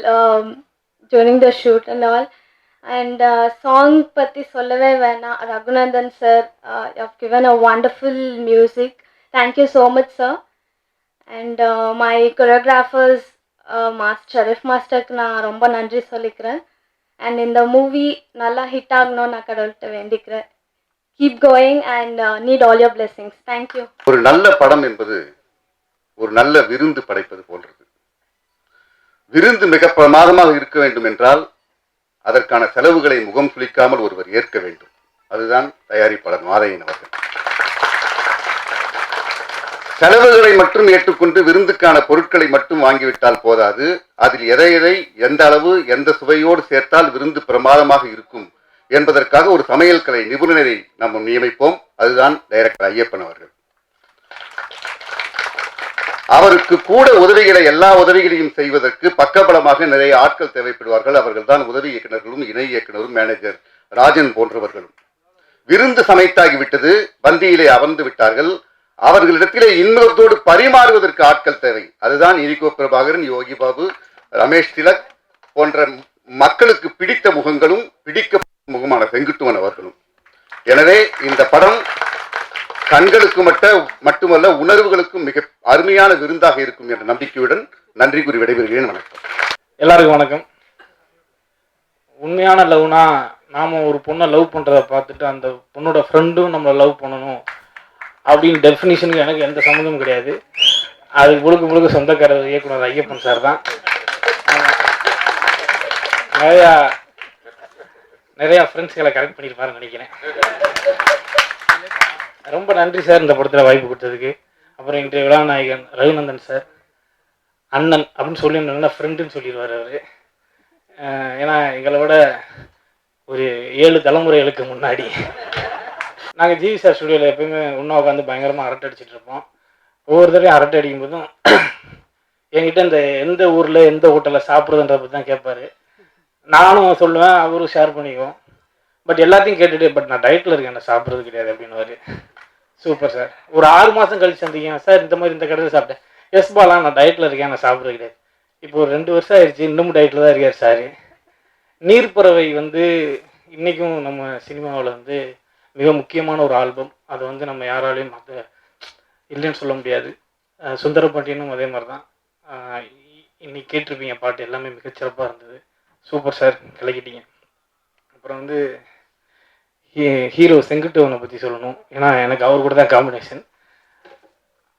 during the shoot and all. And song patti sollave vena, Raghunandan sir, you have given a wonderful music. Thank you so much, sir. And my choreographers, Master Sharif Master ku na romba nandri sollikren. And in the movie nalla hit agnom na kadavulta vendikren. Keep going and need all your blessings. Thank you. ஒரு நல்ல படம் என்பது ஒரு நல்ல விருந்து படைப்பது போன்றது. விருந்து மிக பிரமாதமாக இருக்க வேண்டும் என்றால் அதற்கான செலவுகளை முகம் சுளிக்காமல் ஒருவர் ஏற்க வேண்டும். அதுதான் தயாரிப்பாளர் மாதையன் அவர்கள். செலவுகளை மட்டும் ஏற்றுக்கொண்டு விருந்துக்கான பொருட்களை மட்டும் வாங்கிவிட்டால் போதாது. அதில் எதை எந்த அளவு எந்த சுவையோடு சேர்த்தால் விருந்து பிரமாதமாக இருக்கும் என்பதற்காக ஒரு சமையல் கலை நிபுணரை நாம் நியமிப்போம். அதுதான் டைரக்டர் ஐயப்பன் அவர்கள். அவருக்கு கூட உதவிகளை எல்லா உதவிகளையும் செய்வதற்கு பக்கபலமாக நிறைய ஆட்கள் தேவைப்படுவார்கள். அவர்கள் தான் உதவி இயக்குநர்களும் இணை இயக்குநரும் மேனேஜர் ராஜன் போன்றவர்களும். விருந்து சமைத்தாகிவிட்டது, பந்தியிலே அமர்ந்து விட்டார்கள். அவர்களிடத்திலே இன்னொருத்தோடு பரிமாறுவதற்கு ஆட்கள் தேவை. அதுதான் இனிகோ பிரபாகரன், யோகி பாபு, ரமேஷ் திலக் போன்ற மக்களுக்கு பிடித்த முகங்களும் பிடிக்க முகமான செங்குட்டுவன் அவர்களும். எனவே இந்த படம் கண்களுக்கு மட்டுமல்ல உணர்வுகளுக்கும் மிக அருமையான விருந்தாக இருக்கும் என்ற நம்பிக்கையுடன் நன்றி கூறி விடைபெறுகிறேன். வணக்கம். எல்லாருக்கும் வணக்கம். உண்மையான லவ்னா நாம ஒரு பொண்ணை லவ் பண்றதை பார்த்துட்டு அந்த பொண்ணோட ஃப்ரெண்டும் நம்மளை லவ் பண்ணணும் அப்படின்னு டெஃபினிஷனுக்கு எனக்கு எந்த சம்மந்தமும் கிடையாது. அது முழுக்க சொந்தக்காரர் இயக்குனர் ஐயப்பன் சார் தான். நிறையா ஃப்ரெண்ட்ஸ்களை கரெக்ட் பண்ணியிருப்பாருன்னு நினைக்கிறேன். ரொம்ப நன்றி சார் இந்த படத்தில் வாய்ப்பு கொடுத்ததுக்கு. அப்புறம் இன்றைய விழாநாயகன் ரகுநந்தன் சார், அண்ணன் அப்படின்னு சொல்லி நல்ல ஃப்ரெண்டுன்னு சொல்லிடுவார் அவர். ஏன்னா எங்களை விட ஒரு 7 தலைமுறைகளுக்கு முன்னாடி நாங்கள் ஜிவி சார் ஸ்டுடியோவில் எப்போயுமே ஒன்றா உட்காந்து பயங்கரமாக அரட்டை அடிச்சுட்டு இருப்போம். ஒவ்வொரு தடவையும் அரட்டை அடிக்கும் போதும் என்கிட்ட இந்த எந்த ஊரில் எந்த ஹோட்டலில் சாப்பிட்றதுன்றத பற்றி தான் கேட்பார். நானும் சொல்லுவேன், அவரும் ஷேர் பண்ணிக்குவோம். பட் எல்லாத்தையும் கேட்டுட்டு பட் நான் டயட்டில் இருக்கேன், என்ன சாப்பிட்றது கிடையாது அப்படின்னு. Super sir. ஒரு 6 மாதம் கழிச்சு சந்திக்கேன் சார், இந்த மாதிரி இந்த கடையில் சாப்பிட்டேன். எஸ் பாலா, நான் டயட்டில் இருக்கேன், நான் சாப்பிட்றது கிடையாது. இப்போ ஒரு 2 வருஷம் ஆயிடுச்சு, இன்னமும் டயட்டில் தான் இருக்கார் சார். நீர்ப்பறவை இன்றைக்கும் நம்ம சினிமாவில் மிக முக்கியமான ஒரு ஆல்பம். அது நம்ம யாராலையும் இல்லைன்னு சொல்ல முடியாது. சுந்தரபாண்டியனும் அதே மாதிரி தான். இன்னைக்கு கேட்டிருப்பீங்க பாட்டு எல்லாமே மிகச்சிறப்பாக இருந்தது. சூப்பர் சார், கலக்கிட்டீங்க. அப்புறம் ஹீரோ செங்குட்டுவனை பற்றி சொல்லணும். ஏன்னா எனக்கு அவர் கூட தான் காம்பினேஷன்.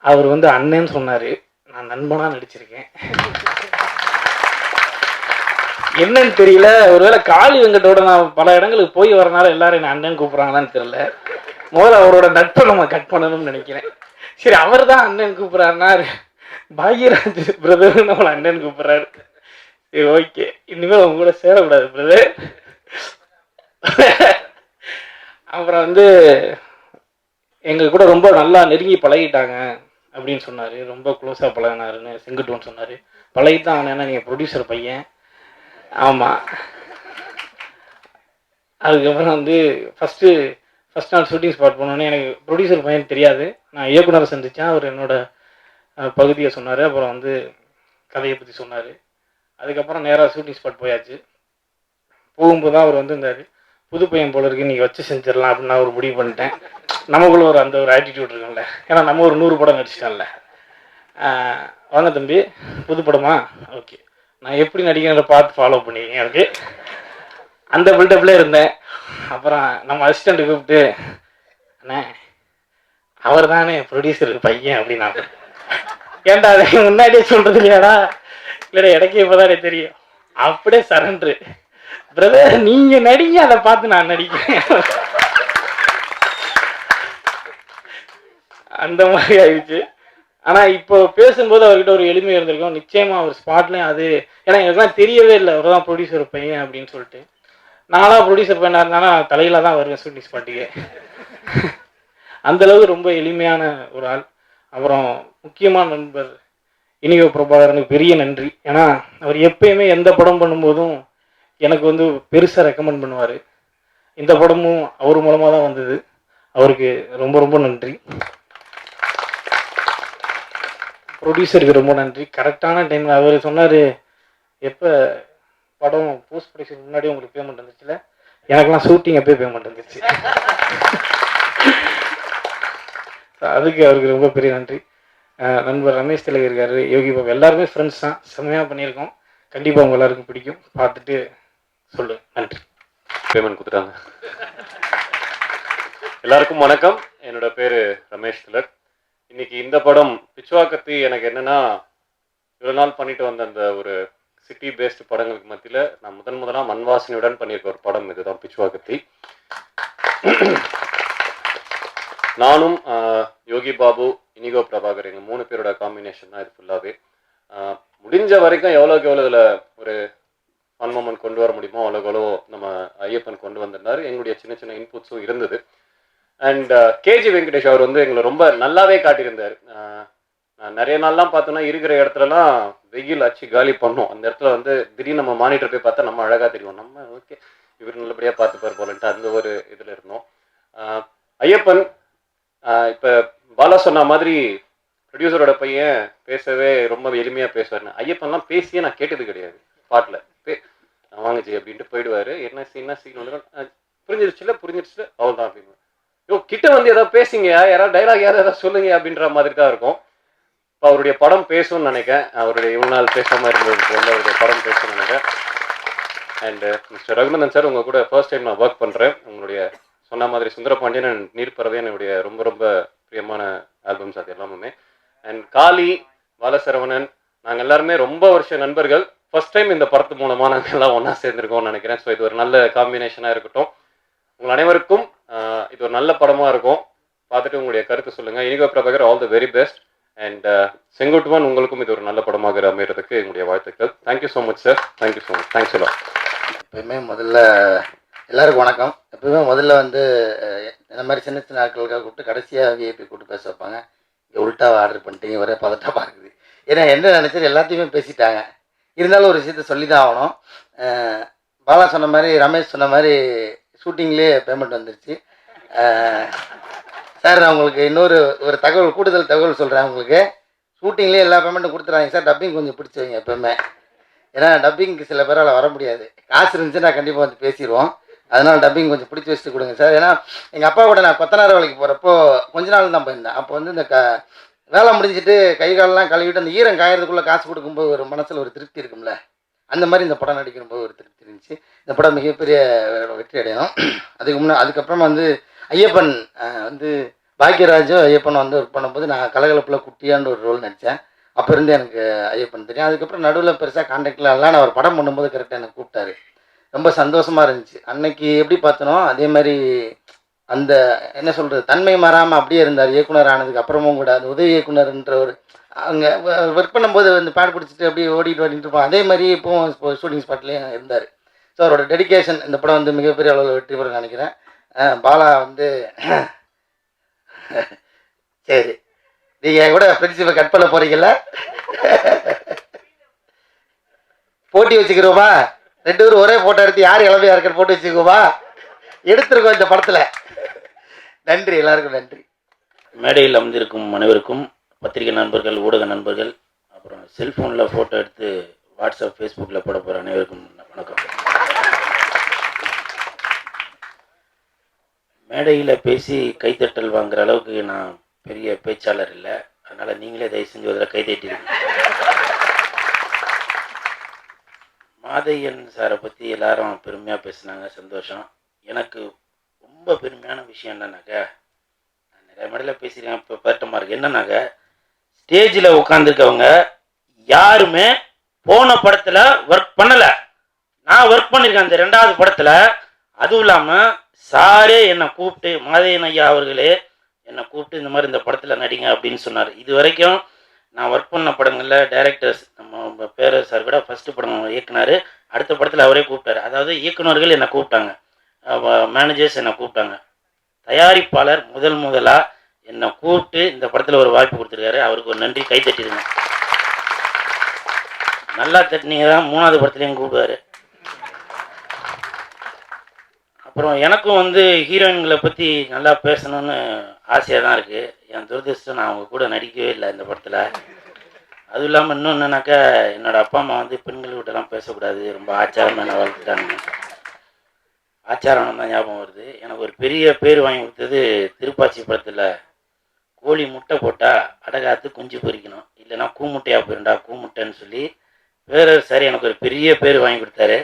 அவர் அண்ணன்னு சொன்னார், நான் நண்பனாக நடிச்சிருக்கேன். என்னன்னு தெரியல, ஒருவேளை காளி வெங்கட்டோட நான் பல இடங்களுக்கு போய் வரனால எல்லாரும் என்ன அண்ணன் கூப்பிட்றாங்களான்னு தெரியல. முதல்ல அவரோட நட்பை நம்ம கட் பண்ணணும்னு நினைக்கிறேன். சரி, அவர் தான் அண்ணன் கூப்பிட்றாருன்னா பாக்யராஜ் பிரதர் நம்மளை அண்ணன் கூப்பிட்றாரு. சரி, ஓகே, இனிமேல் அவங்க கூட சேரக்கூடாது பிரதர். அப்புறம் எங்கள் கூட ரொம்ப நல்லா நெருங்கி பழகிட்டாங்க அப்படின்னு சொன்னார். ரொம்ப க்ளோஸாக பழகினாருன்னு செங்குட்டுவன் சொன்னார். பழகித்தான் ஆனால் நீங்கள் ப்ரொடியூசர் பையன். ஆமாம். அதுக்கப்புறம் ஃபஸ்ட் நாள் ஷூட்டிங் ஸ்பாட் போனோன்னே எனக்கு ப்ரொடியூசர் பையன் தெரியாது. நான் இயக்குனரை சந்தித்தேன். அவர் என்னோட பகுதியை சொன்னார். அப்புறம் கதையை பற்றி சொன்னார். அதுக்கப்புறம் நேராக ஷூட்டிங் ஸ்பாட் போயாச்சு. போகும்போது தான் அவர் இந்த புது பையன் போல இருக்கு, நீங்கள் வச்சு செஞ்சிடலாம் அப்படின்னு நான் ஒரு முடிவு பண்ணிட்டேன். நமக்குள்ள ஒரு ஆட்டிடியூட் இருக்கும்ல, ஏன்னா நம்ம ஒரு 100 படம் நடிச்சிட்டோம்ல. வாங்க தம்பி, புது படமா? ஓகே, நான் எப்படி நடிக்கிறத பார்த்து ஃபாலோ பண்ணிக்கிறேன். எனக்கு அந்த பில்டப்லேயே இருந்தேன். அப்புறம் நம்ம அசிஸ்டண்ட்டு கூப்பிட்டு, அண்ணே அவர் தானே ப்ரொடியூசர் பையன் அப்படின்னா, ஏன்டா அதை முன்னாடியே சொல்கிறது இல்லையாடா? இல்லைடா, எனக்கே இப்போ தானே தெரியும். அப்படியே சரண்ட்ரு பிரதர், நீங்கள் நடிங்க, அதை பார்த்து நான் நடிக்கிறேன். அந்த மாதிரி ஆயிடுச்சு. ஆனால் இப்போ பேசும்போது அவர்கிட்ட ஒரு எளிமை இருந்திருக்கும். நிச்சயமாக அவர் ஸ்பாட்லேயும் அது, ஏன்னா எனக்குலாம் தெரியவே இல்லை அவர் தான் ப்ரொடியூசர் பையன் அப்படின்னு சொல்லிட்டு. நானாக ப்ரொடியூசர் பையனாக இருந்தாலும் தலையில் தான் வருவேன் ஷூட்டிங் ஸ்பாட்டுக்கு. அந்தளவுக்கு ரொம்ப எளிமையான ஒரு ஆள். அப்புறம் முக்கியமான நண்பர் இனிகோ பிரபாகரனுக்கு பெரிய நன்றி. ஏன்னா அவர் எப்பயுமே எந்த படம் பண்ணும்போதும் எனக்கு வந்து பெருசாக ரெக்கமெண்ட் பண்ணுவார். இந்த படமும் அவர் மூலமாக தான் வந்தது. அவருக்கு ரொம்ப ரொம்ப நன்றி. ப்ரொடியூசருக்கு ரொம்ப நன்றி. கரெக்டான டைமில் அவர் சொன்னார், எப்போ படம் போஸ்ட் ப்ரொடக்ஷன் முன்னாடி உங்களுக்கு பேமெண்ட் வந்துச்சுல, எனக்கெல்லாம் ஷூட்டிங் அப்போயே பேமெண்ட் வந்துச்சு. அதுக்கு அவருக்கு ரொம்ப பெரிய நன்றி. நண்பர் ரமேஷ் திலகர் இருக்காரு, யோகி பாபு, எல்லாருமே ஃப்ரெண்ட்ஸ் தான். செம்மையாக பண்ணியிருக்கோம். கண்டிப்பாக உங்கள் எல்லாருக்கும் பிடிக்கும். பார்த்துட்டு சொல்லு. நன்றி. பேமெண்ட் கொடுத்துட்டாங்க. எல்லாருக்கும் வணக்கம். என்னோட பேர் ரமேஷ் திலக். இன்னைக்கு இந்த படம் பிச்சுவா கத்தி எனக்கு என்னன்னா, இவ்வளோ நாள் பண்ணிட்டு வந்த அந்த ஒரு சிட்டி பேஸ்டு படங்களுக்கு மத்தியில் நான் முதலாக மண்வாசனையுடன் பண்ணியிருக்க ஒரு படம் இதுதான் பிச்சுவா கத்தி. நானும் யோகி பாபு, இனிகோ பிரபாகர், எங்கள் 3 பேரோட காம்பினேஷன் தான் இது ஃபுல்லாகவே. முடிஞ்ச வரைக்கும் எவ்வளோக்கு எவ்வளோ இதில் ஒரு ஃபன் மொமெண்ட் கொண்டு வர முடியுமோ அவ்வளோக்கு எவ்வளோ நம்ம ஐயப்பன் கொண்டு வந்திருந்தார். எங்களுடைய சின்ன சின்ன இன்புட்ஸும் இருந்தது. அண்ட் கேஜி வெங்கடேஷ் அவர் வந்து எங்களை ரொம்ப நல்லாவே காட்டியிருந்தார். நிறைய நாள்லாம் பார்த்தோன்னா இருக்கிற இடத்துலலாம் வெயில் ஆச்சு காலி பண்ணோம். அந்த இடத்துல வந்து திடீர்னு நம்ம மானிட்டர் போய் பார்த்தா நம்ம அழகாக தெரியும். நம்ம ஓகே இவர் நல்லபடியாக பார்த்துப்பார் போலன்ட்டு அந்த ஒரு இதில் இருந்தோம். ஐயப்பன் இப்போ பாலா சொன்ன மாதிரி ப்ரொடியூசரோட பையன் பேசவே ரொம்ப எளிமையாக பேசுவார்னு. ஐயப்பன்லாம் பேசியே நான் கேட்டது கிடையாது. பாட்டில் வாங்கச்சி அப்படின்ட்டு போயிடுவார். என்ன சீன் வந்து புரிஞ்சிருச்சுல அவ்வளோதான் அப்படின்னு. கிட்ட வந்து ஏதாவது பேசிங்க, யாராவது டைலாக் ஏதாவது சொல்லுங்க அப்படின்ற மாதிரி தான் இருக்கும். இப்போ அவருடைய படம் பேசும்னு நினைக்கிறேன். அவருடைய இவ்வளோ நாள் பேசாமல் இருந்ததுக்கு வந்து அவருடைய படம் பேசணும்னு நினைக்கிறேன். அண்டு மிஸ்டர் ரகுநந்தன் சார், உங்கள் கூட ஃபர்ஸ்ட் டைம் நான் ஒர்க் பண்ணுறேன். உங்களுடைய சொன்ன மாதிரி சுந்தரபாண்டியன் அண்ட் நீர்ப்பறவை என்னுடைய ரொம்ப ரொம்ப பிரியமான ஆல்பம்ஸ் அது எல்லாமே. அண்ட் காளி, பாலசரவணன், நாங்கள் எல்லாருமே ரொம்ப வருஷ நண்பர்கள். ஃபர்ஸ்ட் டைம் இந்த படத்து மூலமாக நாங்கள் எல்லாம் ஒன்றா சேர்ந்துருக்கோம்னு நினைக்கிறேன். ஸோ இது ஒரு நல்ல காம்பினேஷனாக இருக்கட்டும். உங்கள் அனைவருக்கும் இது ஒரு நல்ல படமாக இருக்கும். பார்த்துட்டு உங்களுடைய கருத்து சொல்லுங்கள். Inigo Prabhakar, all the very best. And Senguttuvan, உங்களுக்கும் இது ஒரு நல்ல படமாக அமைகிறதுக்கு என்னுடைய வாழ்த்துக்கள். Thank you so much sir. Thank you so much. Thanks எல்லாம். எப்பயுமே முதல்ல எல்லாருக்கும் வணக்கம். எப்பவுமே முதல்ல வந்து இந்த மாதிரி சின்ன சின்ன ஆட்களுக்காக கூப்பிட்டு கடைசியாக விஐபி கூப்பிட்டு பேச வைப்பாங்க. இங்கே உள்டாவை ஆர்டர் பண்ணிட்டீங்க, ஒரே பதட்டமாக இருக்குது. ஏன்னா என்ன நினச்சது எல்லாத்தையுமே பேசிட்டாங்க. இருந்தாலும் ஒரு விஷயத்த சொல்லி தான் ஆகணும். பாலா சொன்ன மாதிரி, ரமேஷ் சொன்ன மாதிரி ஷூட்டிங்லேயே பேமெண்ட் வந்துருச்சு. சார், நான் உங்களுக்கு இன்னொரு கூடுதல் தகவல் சொல்கிறேன். உங்களுக்கு ஷூட்டிங்லேயே எல்லா பேமெண்ட்டும் கொடுத்துறாங்க சார். டப்பிங் கொஞ்சம் பிடிச்சி வைங்க எப்போவுமே. ஏன்னா டப்பிங்க்கு சில பேரால் வர முடியாது. காசு இருந்துச்சுன்னா கண்டிப்பாக வந்து பேசிடுவோம். அதனால் டப்பிங் கொஞ்சம் பிடிச்சி வச்சுட்டு கொடுங்க சார். ஏன்னா எங்கள் அப்பா கூட நான் கொத்தனார் வேலைக்கு போகிறப்போ கொஞ்ச நாள் தான் போயிருந்தேன். அப்போ வந்து இந்த வேலை முடிஞ்சிட்டு கை காலெலாம் கழுவிட்டு அந்த ஈரம் காயறதுக்குள்ளே காசு கொடுக்கும்போது ஒரு மனசில் ஒரு திருப்தி இருக்கும்ல, அந்த மாதிரி இந்த படம் நடிக்கும்போது ஒரு திருப்தி இருந்துச்சு. இந்த படம் மிகப்பெரிய வெற்றி அடையணும். அதுக்கப்புறமா வந்து ஐயப்பன் வந்து பாக்கியராஜும் ஐயப்பன் வந்து ஒர்க் பண்ணும்போது நான் கலகலப்பில் குட்டியான்னு ஒரு ரோல் நடித்தேன். அப்போ இருந்து எனக்கு ஐயப்பன் தெரியும். அதுக்கப்புறம் நடுவில் பெருசாக கான்டாக்டில் எல்லாம் நான் ஒரு படம் பண்ணும்போது கரெக்டாக எனக்கு கூப்பிட்டாரு. ரொம்ப சந்தோஷமாக இருந்துச்சு. அன்னைக்கு எப்படி பார்த்தனோ அதே மாதிரி அந்த என்ன சொல்கிறது, தன்மை மாறாமல் அப்படியே இருந்தார். இயக்குனர் ஆனதுக்கு அப்புறமும் கூட அந்த உதவி இயக்குனர்ன்ற ஒரு அங்கே ஒர்க் பண்ணும்போது வந்து பாடு பிடிச்சிட்டு அப்படியே ஓடிட்டு இருப்போம். அதே மாதிரி இப்போவும் ஷூட்டிங் ஸ்பாட்லேயும் இருந்தார். ஸோ அவரோட டெடிக்கேஷன் இந்த படம் வந்து மிகப்பெரிய அளவில் வெற்றி பெறும் நினைக்கிறேன். பாலா வந்து சரி, நீங்கள் கூட ஃப்ரெண்ட்ஷிப்பை கட் பண்ண போகிறீங்களா? போட்டி வச்சுக்கிறோமா? 2 பேரும் ஒரே ஃபோட்டோ எடுத்து யார் இளமையாக இருக்குன்னு போட்டு வச்சுக்கோமா? எடுத்துருக்கோம் இந்த படத்தில். நன்றி, எல்லாருக்கும் நன்றி. மேடையில் அமர்ந்திருக்கும் அனைவருக்கும், பத்திரிகை நண்பர்கள், ஊடக நண்பர்கள், அப்புறம் செல்ஃபோனில் ஃபோட்டோ எடுத்து வாட்ஸ்அப், ஃபேஸ்புக்கில் போட போகிற அனைவருக்கும் வணக்கம். மேடையில் பேசி கைத்தட்டல் வாங்குற அளவுக்கு நான் பெரிய பேச்சாளர் இல்லை. அதனால் நீங்களே தயவு செஞ்சு அதில் கைத்தட்டிடுங்க. மாதையன் சாரை பற்றி எல்லாரும் பெருமையாக பேசுனாங்க, சந்தோஷம். எனக்கு ரொம்ப பெருமையான விஷயம் என்னன்னாக்கா, நான் நிறைய மேடையில் பேசியிருக்கேன், இப்போ பதட்டமாக இருக்குது. என்னன்னாக்கா, ஸ்டேஜில் உட்காந்துருக்கவங்க யாருமே போன படத்தில் ஒர்க் பண்ணலை. நான் ஒர்க் பண்ணியிருக்கேன் அந்த 2வது படத்தில். அதுவும் இல்லாமல் சாரே என்னை கூப்பிட்டு, மாதையன் ஐயா அவர்களே என்னை கூப்பிட்டு இந்த மாதிரி இந்த படத்தில் நடிங்க அப்படின்னு சொன்னார். இது வரைக்கும் நான் ஒர்க் பண்ண படங்களில் டைரக்டர்ஸ் நம்ம பேரர் சார் கூட ஃபஸ்ட்டு படம் இயக்குனார், அடுத்த படத்தில் அவரே கூப்பிட்டாரு. அதாவது இயக்குனர்கள் என்னை கூப்பிட்டாங்க, மேனேஜர்ஸ் என்னை கூப்பிட்டாங்க. தயாரிப்பாளர் முதலாக என்னை கூப்பிட்டு இந்த படத்தில் ஒரு வாய்ப்பு கொடுத்துருக்காரு. அவருக்கு ஒரு நன்றி, கை தட்டிடுங்க. நல்லா தட்டினீங்க தான் 3வது படத்துலேயும் கூப்பிடுவார். அப்புறம் எனக்கும் வந்து ஹீரோயின்களை பற்றி நல்லா பேசணும்னு ஆசையாக தான் இருக்குது. என் துரதிர்ஷ்டம் நான் அவங்க கூட நடிக்கவே இல்லை இந்த படத்தில். அதுவும் இல்லாமல் இன்னொன்று என்னன்னாக்கா, என்னோடய அப்பா அம்மா வந்து பெண்கள் கிட்டலாம் பேசக்கூடாது, ரொம்ப ஆச்சாரமாக என்ன வளர்த்துட்டாங்க. ஆச்சாரம் தான் ஞாபகம் வருது. எனக்கு ஒரு பெரிய பேர் வாங்கி கொடுத்தது திருப்பாச்சி படத்தில், கோழி முட்டை போட்டால் அடகாத்து குஞ்சு பொறிக்கணும், இல்லைனா கூமுட்டையாக போயிருண்டா கூமுட்டைன்னு சொல்லி பேரர் சார் எனக்கு ஒரு பெரிய பேர் வாங்கி கொடுத்தாரு.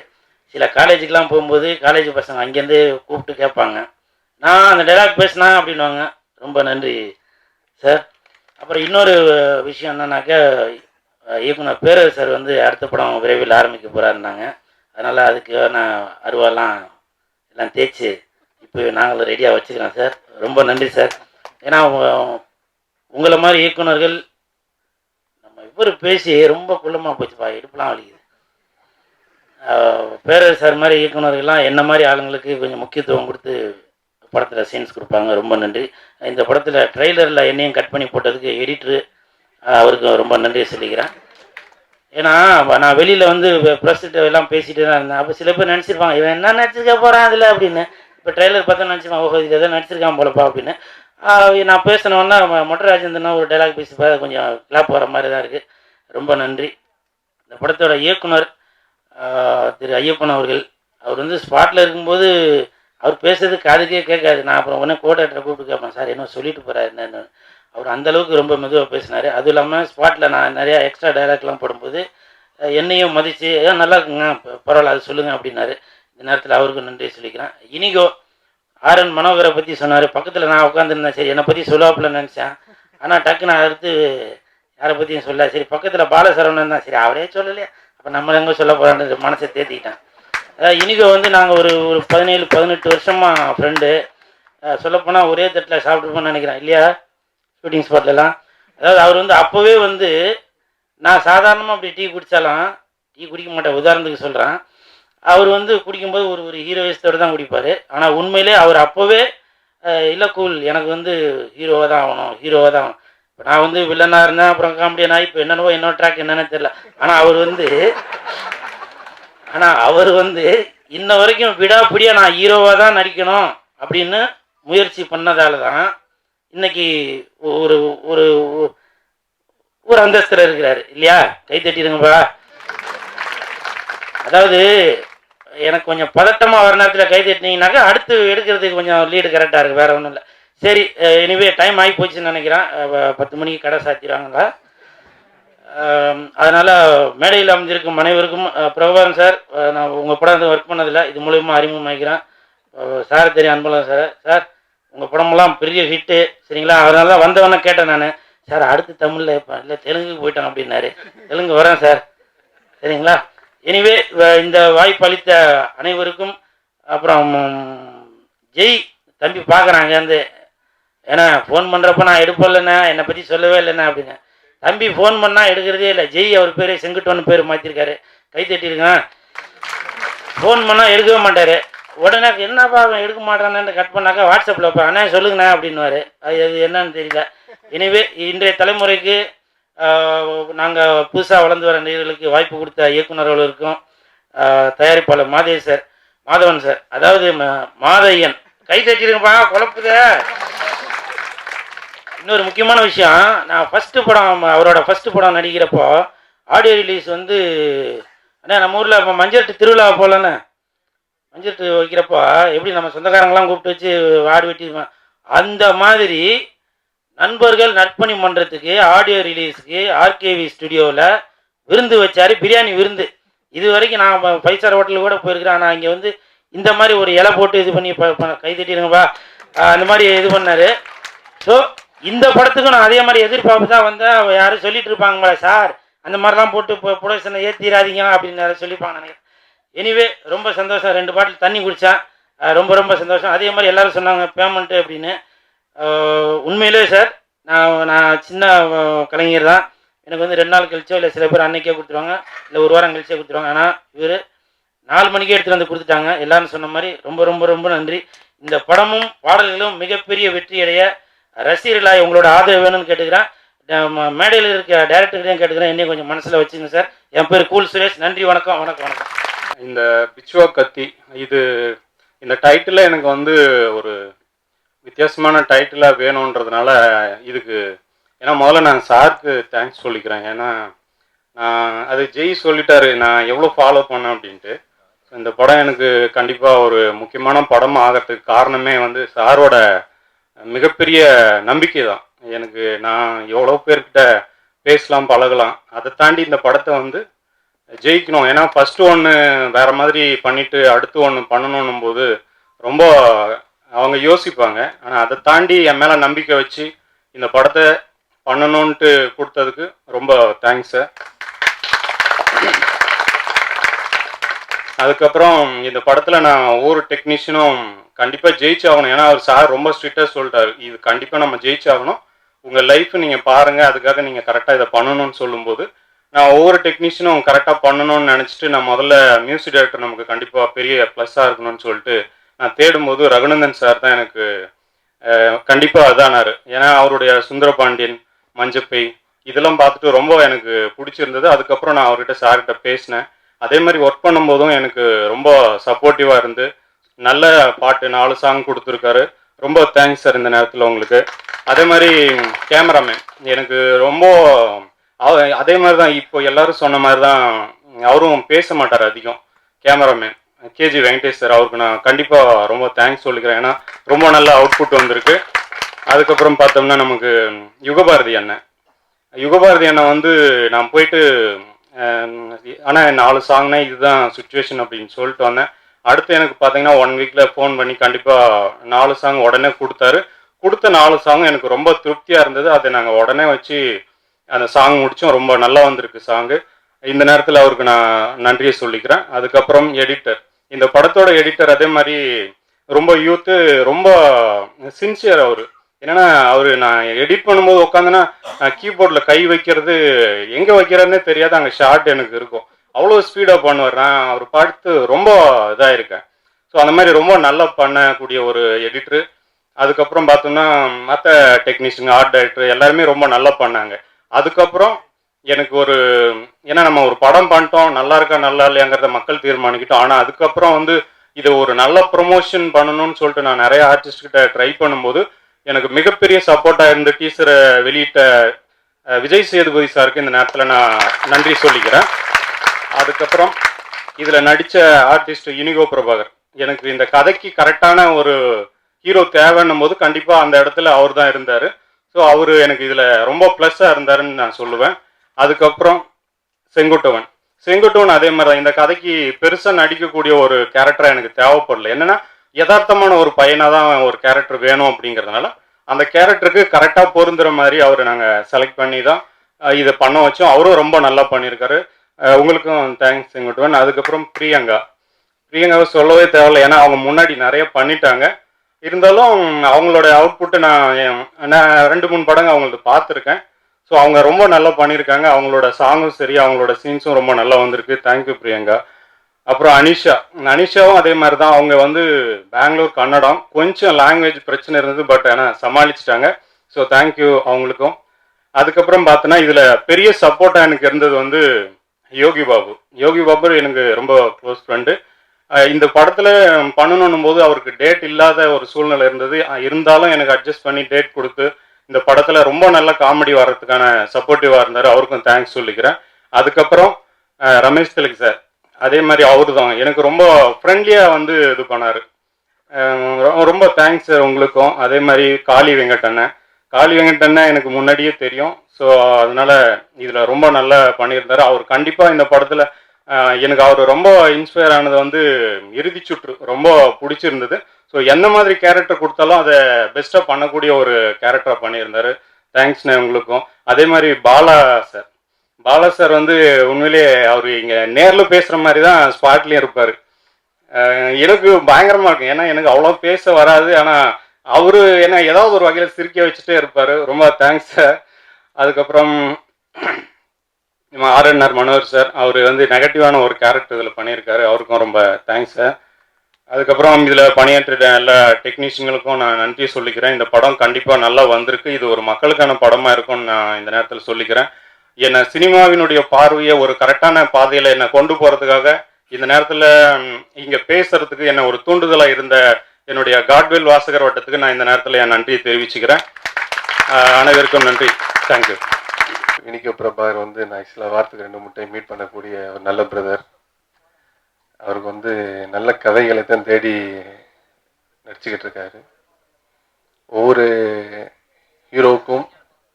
சில காலேஜுக்கெலாம் போகும்போது காலேஜ் பசங்க அங்கேருந்து கூப்பிட்டு கேட்பாங்க, நான் அந்த டைலாக் பேசினா அப்படின்வாங்க. ரொம்ப நன்றி சார். அப்புறம் இன்னொரு விஷயம் என்னன்னாக்கா, இயக்குனர் பேரர் சார் வந்து அடுத்த படம் விரைவில் ஆரம்பிக்க போகிறாருந்தாங்க. அதனால் அதுக்கு நான் அருவாலாம் எல்லாம் தேய்ச்சி இப்போ நாங்களும் ரெடியாக வச்சுக்கிறோம் சார். ரொம்ப நன்றி சார். ஏன்னா உங்களை மாதிரி இயக்குனர்கள் நம்ம இவர் பேசி ரொம்ப குள்ளமாக போச்சுப்பா, இடுப்புலாம் வலிக்குது. பேரர் சார் மாதிரி இயக்குனர்கள்லாம் என்ன மாதிரி ஆளுங்களுக்கு கொஞ்சம் முக்கியத்துவம் கொடுத்து படத்தில் சீன்ஸ் கொடுப்பாங்க. ரொம்ப நன்றி. இந்த படத்தில் ட்ரெய்லரில் என்னையும் கட் பண்ணி போட்டதுக்கு எடிட்ரு அவருக்கு ரொம்ப நன்றியை சொல்லிக்கிறேன். ஏன்னா நான் வெளியில் வந்து ப்ரெஸ்கிட்ட எல்லாம் பேசிகிட்டு தான் இருந்தேன். அப்போ சில பேர் நினச்சிருப்பாங்க, இவன் என்ன நடிச்சிருக்க போகிறான் அதில் அப்படின்னு. இப்போ ட்ரெய்லர் பார்த்தா நினச்சிருப்பான், ஓஹோ இதில் எதாவது நடிச்சிருக்கான் போலப்பா அப்படின்னு. நான் பேசினோன்னா மொட்டை ராஜேந்திரனா ஒரு டைலாக் பேசிப்பா, கொஞ்சம் கிளாப் வர மாதிரி தான் இருக்குது. ரொம்ப நன்றி. இந்த படத்தோட இயக்குனர் திரு ஐயப்பன் அவர்கள், அவர் வந்து ஸ்பாட்டில் இருக்கும்போது அவர் பேசுறது காதுக்கே கேட்காது. நான் அப்புறம் உடனே கோஆர்டினேட்டரை கூப்பிட்டு கேட்பேன், சார் என்ன சொல்லிட்டு போகிறாரு என்னன்னு. அவர் அந்தளவுக்கு ரொம்ப மெதுவாக பேசினார். அதுவும் இல்லாமல் ஸ்பாட்டில் நான் நிறையா எக்ஸ்ட்ரா டைலாக்லாம் போடும்போது என்னையும் மதித்து ஏன் நல்லா இருக்குங்க பரவாயில்ல அது சொல்லுங்கள் அப்படின்னாரு. இந்த நேரத்தில் அவருக்கு நன்றி சொல்லிக்கிறேன். இனிகோ ஆர்என் மனோகரை பற்றி சொன்னார். பக்கத்தில் நான் உட்காந்துருந்தேன், சரி என்னை பற்றி சொல்லுவாப்பில் நினச்சேன். ஆனால் டக்குன்னு அடுத்து யாரை பற்றியும் சொல்ல, சரி பக்கத்தில் பாலசரவணன் தான், சரி அவரே சொல்லலையே அப்போ நம்ம எங்கே சொல்ல போகிறான்னு மனசை தேத்திக்கிட்டேன். அதாவது இனிகோ வந்து நாங்கள் ஒரு 17-18 வருஷமாக ஃப்ரெண்டு. சொல்லப்போனால் ஒரே தட்டில் சாப்பிட்ருப்போம்னு நினைக்கிறேன் இல்லையா ஷூட்டிங் ஸ்பாட்லலாம். அதாவது அவர் வந்து அப்போவே வந்து நான் சாதாரணமாக அப்படி டீ குடித்தாலும் டீ குடிக்க மாட்டேன், உதாரணத்துக்கு சொல்கிறேன். அவர் வந்து குடிக்கும்போது ஒரு ஹீரோயிஸ்டோடு தான் குடிப்பார். ஆனால் உண்மையிலே அவர் அப்போவே இல்லை கூல் எனக்கு வந்து ஹீரோவாக தான் ஆகணும், ஹீரோவாக தான் ஆகணும். இப்போ நான் வந்து வில்லனாக இருந்தேன், அப்புறம் காமெடியன் ஆகி இப்போ என்னென்னவோ என்னோட ட்ராக் என்னென்னு தெரியல. ஆனால் அவர் வந்து இன்ன வரைக்கும் விடாப்பிடியாக நான் ஹீரோவாக தான் நடிக்கணும் அப்படின்னு முயற்சி பண்ணதால தான் இன்னைக்கு ஒரு ஒரு ஒரு அந்தஸ்தில் இருக்கிறாரு இல்லையா. கை தட்டிடுங்கப்பா. அதாவது எனக்கு கொஞ்சம் பதட்டமாக வர நேரத்தில் கை தட்டினீங்கன்னாக்கா அடுத்து எடுக்கிறதுக்கு கொஞ்சம் லீடு கரெக்டாக இருக்குது, வேறு ஒன்றும் இல்லை. சரி, எனிவே டைம் ஆகி போச்சுன்னு நினைக்கிறேன். 10 மணிக்கு கடை சாத்திடுவாங்களா. அதனால் மேடையில் அமைஞ்சிருக்கும் அனைவருக்கும், பிரபாகரன் சார் நான் உங்கள் படம் ஒர்க் பண்ணதில்லை, இது மூலயமா அறிமுகமாக்கிறேன். சார் தெரியும், அன்பழகன் சார். சார் உங்கள் படமெல்லாம் பெரிய ஹிட்டு சரிங்களா. அதனால தான் வந்தவொன்னே கேட்டேன் நான், சார் அடுத்து தமிழில் இப்போ இல்லை தெலுங்குக்கு போயிட்டான் அப்படின்னாரு. தெலுங்கு வரேன் சார் சரிங்களா. எனிவே இந்த வாய்ப்பு அளித்த அனைவருக்கும், அப்புறம் ஜெய் தம்பி பார்க்குறாங்க வந்து, ஏன்னா ஃபோன் பண்ணுறப்ப நான் எடுப்பதில்லைண்ணே, என்னை பற்றி சொல்லவே இல்லைண்ணே அப்படின்னு. தம்பி ஃபோன் பண்ணால் எடுக்கிறதே இல்லை. ஜெய் அவர் பேர் செங்குட்டோன்னு பேர் மாற்றிருக்காரு. கை தட்டியிருக்கேன். ஃபோன் பண்ணால் எடுக்கவே மாட்டார். உடனே என்னப்பா அவன் எடுக்க மாட்டானு கட் பண்ணாக்கா வாட்ஸ்அப்பில் இப்போ அண்ணா சொல்லுங்கண்ணா அப்படின்னுவார். அது என்னன்னு தெரியல. எனவே இன்றைய தலைமுறைக்கு நாங்கள் புதுசாக வளர்ந்து வர நடிகர்களுக்கு வாய்ப்பு கொடுத்த இயக்குநர்களுக்கும் தயாரிப்பாளர் மாதவன் சார், அதாவது மாதையன், கை தட்டிருங்கப்பா குழப்புத. இன்னொரு முக்கியமான விஷயம், நான் அவரோட ஃபஸ்ட்டு படம் நடிக்கிறப்போ ஆடியோ ரிலீஸ் வந்து அண்ணா நம்ம ஊரில் இப்போ மஞ்சட்டு திருவிழா போலண்ணே, மஞ்சட்டு வைக்கிறப்போ எப்படி நம்ம சொந்தக்காரங்களாம் கூப்பிட்டு வச்சு ஆடு வெட்டிடுவேன், அந்த மாதிரி நண்பர்கள் நற்பணி மன்றத்துக்கு ஆடியோ ரிலீஸுக்கு ஆர்கேவி ஸ்டுடியோவில் விருந்து வச்சார், பிரியாணி விருந்து. இது வரைக்கும் நான் 5 ஸ்டார் ஹோட்டலுக்கு கூட போயிருக்கிறேன். ஆனால் இங்கே வந்து இந்த மாதிரி ஒரு இலை போட்டு இது பண்ணி கை தட்டிடுங்கப்பா அந்த மாதிரி இது பண்ணார். ஸோ இந்த படத்துக்கும் நான் அதே மாதிரி எதிர்பார்ப்பு தான் வந்தேன். யாரும் சொல்லிட்டு இருப்பாங்களா சார் அந்த மாதிரிலாம் போட்டு ப்ரொடக்ஷனை ஏற்றிடாதீங்க அப்படின்னு சொல்லிப்பாங்க நினைக்கிறேன். எனிவே ரொம்ப சந்தோஷம். 2 பாட்டில் தண்ணி குடித்தேன், ரொம்ப ரொம்ப சந்தோஷம். அதே மாதிரி எல்லோரும் சொன்னாங்க பேமெண்ட்டு அப்படின்னு. உண்மையிலே சார் நான் சின்ன கலைஞர் தான். எனக்கு வந்து 2 நாள் கழிச்சோ இல்லை சில பேர் அன்னைக்கே கொடுத்துருவாங்க, இல்லை ஒரு வாரம் கழிச்சே கொடுத்துருவாங்க. ஆனால் இவர் 4 மணிக்கே எடுத்துகிட்டு வந்து கொடுத்துட்டாங்க. எல்லாரும் சொன்ன மாதிரி ரொம்ப ரொம்ப ரொம்ப நன்றி. இந்த படமும் பாடல்களும் மிகப்பெரிய வெற்றி அடைய ரசிகர்களாக உங்களோட ஆதரவு வேணும்னு கேட்டுக்கிறேன். மேடையில் இருக்க டேரக்டர்களையும் கேட்டுக்கிறேன், என்னையும் கொஞ்சம் மனசில் வச்சுங்க சார். என் பேர் கூல் சுரேஷ். நன்றி, வணக்கம் வணக்கம் வணக்கம். இந்த பிச்சுவா கத்தி இந்த டைட்டில் எனக்கு வந்து ஒரு வித்தியாசமான டைட்டிலாக வேணுன்றதுனால இதுக்கு, ஏன்னா முதல்ல நான் சாருக்கு தேங்க்ஸ் சொல்லிக்கிறேன். ஏன்னா நான் அது ஜெய் சொல்லிட்டாரு நான் எவ்வளோ ஃபாலோ பண்ணேன் அப்படின்ட்டு. இந்த படம் எனக்கு கண்டிப்பாக ஒரு முக்கியமான படம் ஆகிறதுக்கு காரணமே வந்து சாரோட மிகப்பெரிய நம்பிக்கை தான். எனக்கு நான் எவ்வளோ பேர்கிட்ட பேசலாம் பழகலாம், அதை தாண்டி இந்த படத்தை வந்து ஜெயிக்கணும். ஏன்னா ஃபஸ்ட்டு ஒன்று வேறு மாதிரி பண்ணிவிட்டு அடுத்து ஒன்று பண்ணணுன்னும் போது ரொம்ப அவங்க யோசிப்பாங்க. ஆனால் அதை தாண்டி என் மேலே நம்பிக்கை வச்சு இந்த படத்தை பண்ணணுன்ட்டு கொடுத்ததுக்கு ரொம்ப தேங்க்ஸ் சார். அதுக்கப்புறம் இந்த படத்தில் நான் ஒவ்வொரு டெக்னீஷியனும் கண்டிப்பாக ஜெயிச்சாகணும். ஏன்னா அவர் சார் ரொம்ப ஸ்ட்ரிக்டாக சொல்லிட்டாரு, இது கண்டிப்பாக நம்ம ஜெயிச்சாகணும், உங்கள் லைஃப் நீங்கள் பாருங்கள், அதுக்காக நீங்கள் கரெக்டாக இதை பண்ணணும்னு சொல்லும்போது நான் ஒவ்வொரு டெக்னீஷியனும் கரெக்டாக பண்ணணும்னு நினச்சிட்டு நான் முதல்ல மியூசிக் டைரக்டர் நமக்கு கண்டிப்பாக பெரிய ப்ளஸ்ஸாக இருக்கணும்னு சொல்லிட்டு நான் தேடும்போது ரகுநந்தன் சார் தான் எனக்கு கண்டிப்பாக அதானார். ஏன்னா அவருடைய சுந்தரபாண்டியன், மஞ்சப்பை இதெல்லாம் பார்த்துட்டு ரொம்ப எனக்கு பிடிச்சிருந்தது. அதுக்கப்புறம் நான் அவர்கிட்ட சார்கிட்ட பேசினேன். அதே மாதிரி ஒர்க் பண்ணும்போதும் எனக்கு ரொம்ப சப்போர்ட்டிவாக இருந்து நல்ல பாட்டு 4 சாங் கொடுத்துருக்காரு. ரொம்ப தேங்க்ஸ் சார் இந்த நேரத்தில் உங்களுக்கு. அதே மாதிரி கேமராமேன் எனக்கு ரொம்ப அதே மாதிரி தான் இப்போ எல்லாரும் சொன்ன மாதிரி தான், அவரும் பேச மாட்டார் அதிகம். கேமராமேன் கேஜி வெங்கடேஷ் சார், அவருக்கு நான் கண்டிப்பாக ரொம்ப தேங்க்ஸ் சொல்லிக்கிறேன். ஏன்னா ரொம்ப நல்ல அவுட்புட் வந்திருக்கு. அதுக்கப்புறம் பார்த்தோம்னா நமக்கு யுகபாரதி அண்ணன் வந்து நான் போயிட்டு ஆனால் 4 சாங்னா இதுதான் சுச்சுவேஷன் அப்படின்னு சொல்லிட்டு வந்தேன். அடுத்து எனக்கு பார்த்தீங்கன்னா 1 வீக்கில் ஃபோன் பண்ணி கண்டிப்பாக 4 சாங் உடனே கொடுத்தாரு. கொடுத்த 4 சாங் எனக்கு ரொம்ப திருப்தியாக இருந்தது. அதை நாங்கள் உடனே வச்சு அந்த சாங் முடித்தோம். ரொம்ப நல்லா வந்திருக்கு சாங்கு. இந்த நேரத்தில் அவருக்கு நான் நன்றியை சொல்லிக்கிறேன். அதுக்கப்புறம் எடிட்டர், இந்த படத்தோட எடிட்டர் அதே மாதிரி ரொம்ப யூத்து, ரொம்ப சின்சியர் அவர். என்னென்னா அவர் நான் எடிட் பண்ணும்போது உட்காந்துன்னா கீபோர்டில் கை வைக்கிறது எங்கே வைக்கிறதுனே தெரியாது, அங்கே ஷார்ட் எனக்கு இருக்கும். அவ்வளோ ஸ்பீடாக பண்ணுவார். நான் அவர் பார்த்து ரொம்ப இதாக இருக்கேன். ஸோ அந்த மாதிரி ரொம்ப நல்லா பண்ணக்கூடிய ஒரு எடிட்ரு. அதுக்கப்புறம் பார்த்தோம்னா மற்ற டெக்னீஷியன், ஆர்ட் டைரக்டர் எல்லாருமே ரொம்ப நல்லா பண்ணாங்க. அதுக்கப்புறம் எனக்கு ஒரு, ஏன்னா நம்ம ஒரு படம் பண்ணிட்டோம், நல்லா இருக்கா நல்லா இல்லையாங்கிறத மக்கள் தீர்மானிக்கிட்டோம். ஆனால் அதுக்கப்புறம் வந்து இதை ஒரு நல்ல ப்ரொமோஷன் பண்ணணும்னு சொல்லிட்டு நான் நிறைய ஆர்டிஸ்ட்கிட்ட ட்ரை பண்ணும்போது எனக்கு மிகப்பெரிய சப்போர்ட்டாக இருந்து டீசரை வெளியிட்ட விஜய் சேதுபதி சாருக்கு இந்த நேரத்தில் நான் நன்றி சொல்லிக்கிறேன். அதுக்கப்புறம் இதில் நடித்த ஆர்டிஸ்ட் இனிகோ பிரபாகர், எனக்கு இந்த கதைக்கு கரெக்டான ஒரு ஹீரோ தேவைன்னும் போது கண்டிப்பாக அந்த இடத்துல அவர் தான் இருந்தார். ஸோ அவர் எனக்கு இதில் ரொம்ப ப்ளஸ்ஸாக இருந்தாருன்னு நான் சொல்லுவேன். அதுக்கப்புறம் செங்குட்டுவன் அதே மாதிரி தான். இந்த கதைக்கு பெருசாக நடிக்கக்கூடிய ஒரு கேரக்டராக எனக்கு தேவைப்படல. என்னென்னா யதார்த்தமான ஒரு பையனாக தான் ஒரு கேரக்டர் வேணும் அப்படிங்கிறதுனால அந்த கேரக்டருக்கு கரெக்டாக பொருந்துகிற மாதிரி அவர் நாங்கள் செலக்ட் பண்ணி தான் இதை பண்ண வச்சோம். அவரும் ரொம்ப நல்லா பண்ணியிருக்காரு. உங்களுக்கும் தேங்க்ஸ் செங்குட்டுவன். அதுக்கப்புறம் பிரியங்காவை சொல்லவே தேவையில்லை, ஏன்னா அவங்க முன்னாடி நிறைய பண்ணிட்டாங்க. இருந்தாலும் அவங்களோட அவுட்புட்டை நான் 2-3 படங்கள் அவங்களது பார்த்துருக்கேன். ஸோ அவங்க ரொம்ப நல்லா பண்ணியிருக்காங்க. அவங்களோட சாங்கும் சரி, அவங்களோட சீன்ஸும் ரொம்ப நல்லா வந்திருக்கு. தேங்க்யூ பிரியங்கா. அப்புறம் அனிஷாவும் அதே மாதிரி தான். அவங்க வந்து பெங்களூர் கன்னடம், கொஞ்சம் லாங்குவேஜ் பிரச்சனை இருந்தது, பட் ஆனால் சமாளிச்சிட்டாங்க. ஸோ தேங்க்யூ அவங்களுக்கும். அதுக்கப்புறம் பார்த்தோன்னா இதில் பெரிய சப்போர்ட்டாக எனக்கு இருந்தது வந்து யோகி பாபு எனக்கு ரொம்ப க்ளோஸ் ஃப்ரெண்டு. இந்த படத்தில் பண்ணணும் போது அவருக்கு டேட் இல்லாத ஒரு சூழ்நிலை இருந்தது. இருந்தாலும் எனக்கு அட்ஜஸ்ட் பண்ணி டேட் கொடுத்து இந்த படத்தில் ரொம்ப நல்ல காமெடி வர்றதுக்கான சப்போர்ட்டிவாக இருந்தார். அவருக்கும் தேங்க்ஸ் சொல்லிக்கிறேன். அதுக்கப்புறம் ரமேஷ் திலக் சார், அதே மாதிரி அவரு தான் எனக்கு ரொம்ப ஃப்ரெண்ட்லியாக வந்து இது பண்ணார். ரொம்ப தேங்க்ஸ் சார் உங்களுக்கும். அதே மாதிரி காளி வெங்கட்டண்ணன் எனக்கு முன்னாடியே தெரியும். ஸோ அதனால் இதில் ரொம்ப நல்லா பண்ணியிருந்தார். அவர் கண்டிப்பாக இந்த படத்தில் எனக்கு அவர் ரொம்ப இன்ஸ்பயர் ஆனது வந்து இறுதி சுற்று ரொம்ப பிடிச்சிருந்தது. ஸோ எந்த மாதிரி கேரக்டர் கொடுத்தாலும் அதை பெஸ்ட்டாக பண்ணக்கூடிய ஒரு கேரக்டராக பண்ணியிருந்தார். தேங்க்ஸ்ண்ணே உங்களுக்கும். அதே மாதிரி பாலா சார் வந்து உண்மையிலேயே அவர் இங்கே நேரில் பேசுகிற மாதிரி தான் ஸ்பாட்லேயும் இருப்பார். எனக்கு பயங்கரமாக இருக்கும். ஏன்னா எனக்கு அவ்வளோ பேச வராது. ஆனால் அவரு என்ன ஏதாவது ஒரு வகையில் சிரிக்க வச்சுட்டே இருப்பார். ரொம்ப தேங்க்ஸ் சார். அதுக்கப்புறம் நம்ம ஆர்என்ஆர் மனோகர் சார், அவர் வந்து நெகட்டிவான ஒரு கேரக்டர் இதில் பண்ணியிருக்காரு. அவருக்கும் ரொம்ப தேங்க்ஸ் சார். அதுக்கப்புறம் இதில் பணியாற்றிட்ட எல்லா டெக்னீஷியன்களுக்கும் நான் நன்றி சொல்லிக்கிறேன். இந்த படம் கண்டிப்பாக நல்லா வந்திருக்கு. இது ஒரு மக்களுக்கான படமாக இருக்கும்னு நான் இந்த நேரத்தில் சொல்லிக்கிறேன். என்னை சினிமாவினுடைய பார்வையை ஒரு கரெக்டான பாதையில் என்னை கொண்டு போகிறதுக்காக இந்த நேரத்தில் இங்கே பேசுறதுக்கு என்ன ஒரு தூண்டுதலாக இருந்த என்னுடைய காட்வெல் வாசகர் வட்டத்துக்கு நான் இந்த நேரத்தில் என் நன்றியை தெரிவிச்சுக்கிறேன். அனைவருக்கும் நன்றி. தேங்க்யூ. இனிகோ பிரபாகர் வந்து நான் ஆக்சுவலாக வாரத்துக்கு 2 முட்டை மீட் பண்ணக்கூடிய ஒரு நல்ல பிரதர். அவருக்கு வந்து நல்ல கதைகளை தான் தேடி நடிச்சுக்கிட்டு இருக்காரு. ஒவ்வொரு ஹீரோவுக்கும்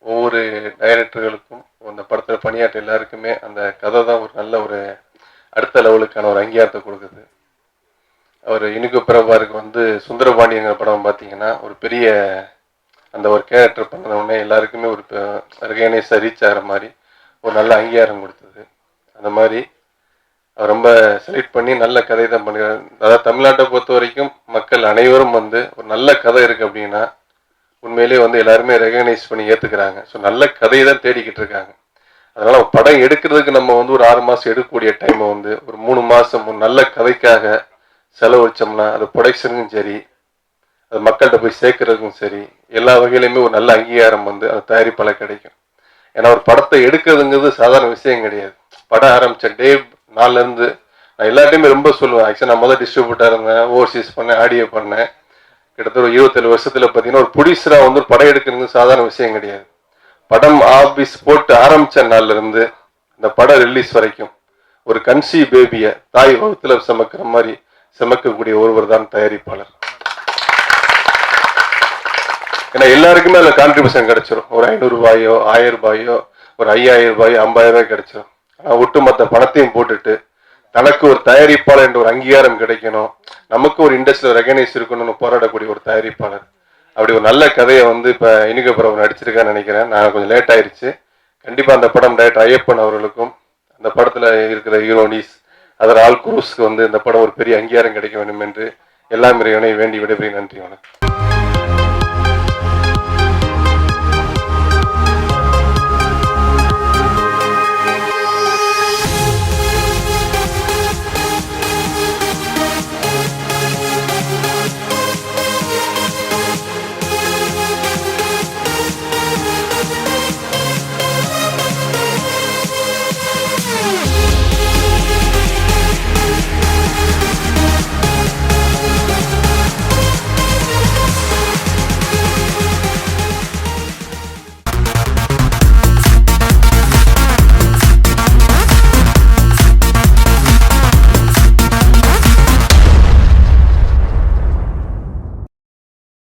ஒவ்வொரு டைரக்டர்களுக்கும் அந்த படத்தில் பணியாற்ற எல்லாருக்குமே அந்த கதை தான் ஒரு நல்ல ஒரு அடுத்த லெவலுக்கான ஒரு அங்கீகாரத்தை கொடுக்குது. அவர் இனிகோ பிரபாகருக்கு வந்து சுந்தரபாண்டியங்கிற படம் பார்த்தீங்கன்னா ஒரு பெரிய அந்த ஒரு கேரக்டர் பண்ணதுன்னே எல்லாருக்குமே ஒரு ரெகனைஸாக ரீச் ஆகிற மாதிரி ஒரு நல்ல அங்கீகாரம் கொடுத்தது. அந்த மாதிரி அவர் ரொம்ப செலக்ட் பண்ணி நல்ல கதை தான் பண்ணுறாரு. அதாவது தமிழ்நாட்டை பொறுத்த வரைக்கும் மக்கள் அனைவரும் வந்து ஒரு நல்ல கதை இருக்குது அப்படின்னா உண்மையிலேயே வந்து எல்லாருமே ரெகனைஸ் பண்ணி ஏற்றுக்கிறாங்க. ஸோ நல்ல கதையை தான் தேடிக்கிட்டு இருக்காங்க. அதனால் படம் எடுக்கிறதுக்கு நம்ம வந்து ஒரு 6 மாதம் எடுக்கக்கூடிய டைமை வந்து ஒரு 3 மாதம் ஒரு நல்ல கதைக்காக செலவழிச்சோம்னா அது ப்ரொடக்ஷனுக்கும் சரி, அது மக்கள்கிட்ட போய் சேர்க்கறதுக்கும் சரி, எல்லா வகையிலையுமே ஒரு நல்ல அங்கீகாரம் வந்து அது தயாரிப்பால் கிடைக்கும். ஏன்னா ஒரு படத்தை எடுக்கிறதுங்கிறது சாதாரண விஷயம் கிடையாது. படம் ஆரம்பித்த டே 4லேருந்து நான் எல்லாத்தையுமே ரொம்ப சொல்லுவேன். ஆக்சுவலாக நான் முதல் டிஸ்ட்ரிபியூட்டராக இருந்தேன், ஓவர்சீஸ் பண்ணேன், ஆடியோ பண்ணேன். கிட்டத்தட்ட ஒரு 27 வருஷத்தில் பார்த்தீங்கன்னா ஒரு ப்ரொடியூசராக வந்து ஒரு படம் எடுக்கிறது சாதாரண விஷயம் கிடையாது. படம் ஆஃபீஸ் போட்டு ஆரம்பித்த நாள்லேருந்து இந்த படம் ரிலீஸ் வரைக்கும் ஒரு கன்சீவ் பேபியை தாய் வகுத்தில் சுமக்கிற மாதிரி சுமக்கக்கூடிய ஒருவர் தான் தயாரிப்பாளர். ஏன்னா எல்லாருக்குமே அதில் கான்ட்ரிபியூஷன் கிடைச்சிடும். ஒரு 500 ரூபாயோ 1000 ரூபாயோ ஒரு 5000 ரூபாயோ 50,000 ரூபாய் கிடைச்சிடும். ஆனால் ஒட்டுமொத்த பணத்தையும் போட்டுட்டு தனக்கு ஒரு தயாரிப்பாளர் என்ற ஒரு அங்கீகாரம் கிடைக்கணும், நமக்கு ஒரு இண்டஸ்ட்ரியில் ரெகனைஸ் இருக்கணும்னு போராடக்கூடிய ஒரு தயாரிப்பாளர். அப்படி ஒரு நல்ல கதையை வந்து இப்போ இனிகோ பிரபாகர் நடிச்சிருக்கான்னு நினைக்கிறேன். நான் கொஞ்சம் லேட் ஆயிடுச்சு. கண்டிப்பாக அந்த படம் டைரக்டர் ஐயப்பன் அவர்களுக்கும் அந்த படத்தில் இருக்கிற ஹீரோனிஸ் அதர் ஆல் குரூஸ்க்கு வந்து இந்த படம் ஒரு பெரிய அங்கீகாரம் கிடைக்க வேண்டும் என்று எல்லா இறைவனை வேண்டி விடைபெறுகிறேன். நன்றி, வணக்கம்.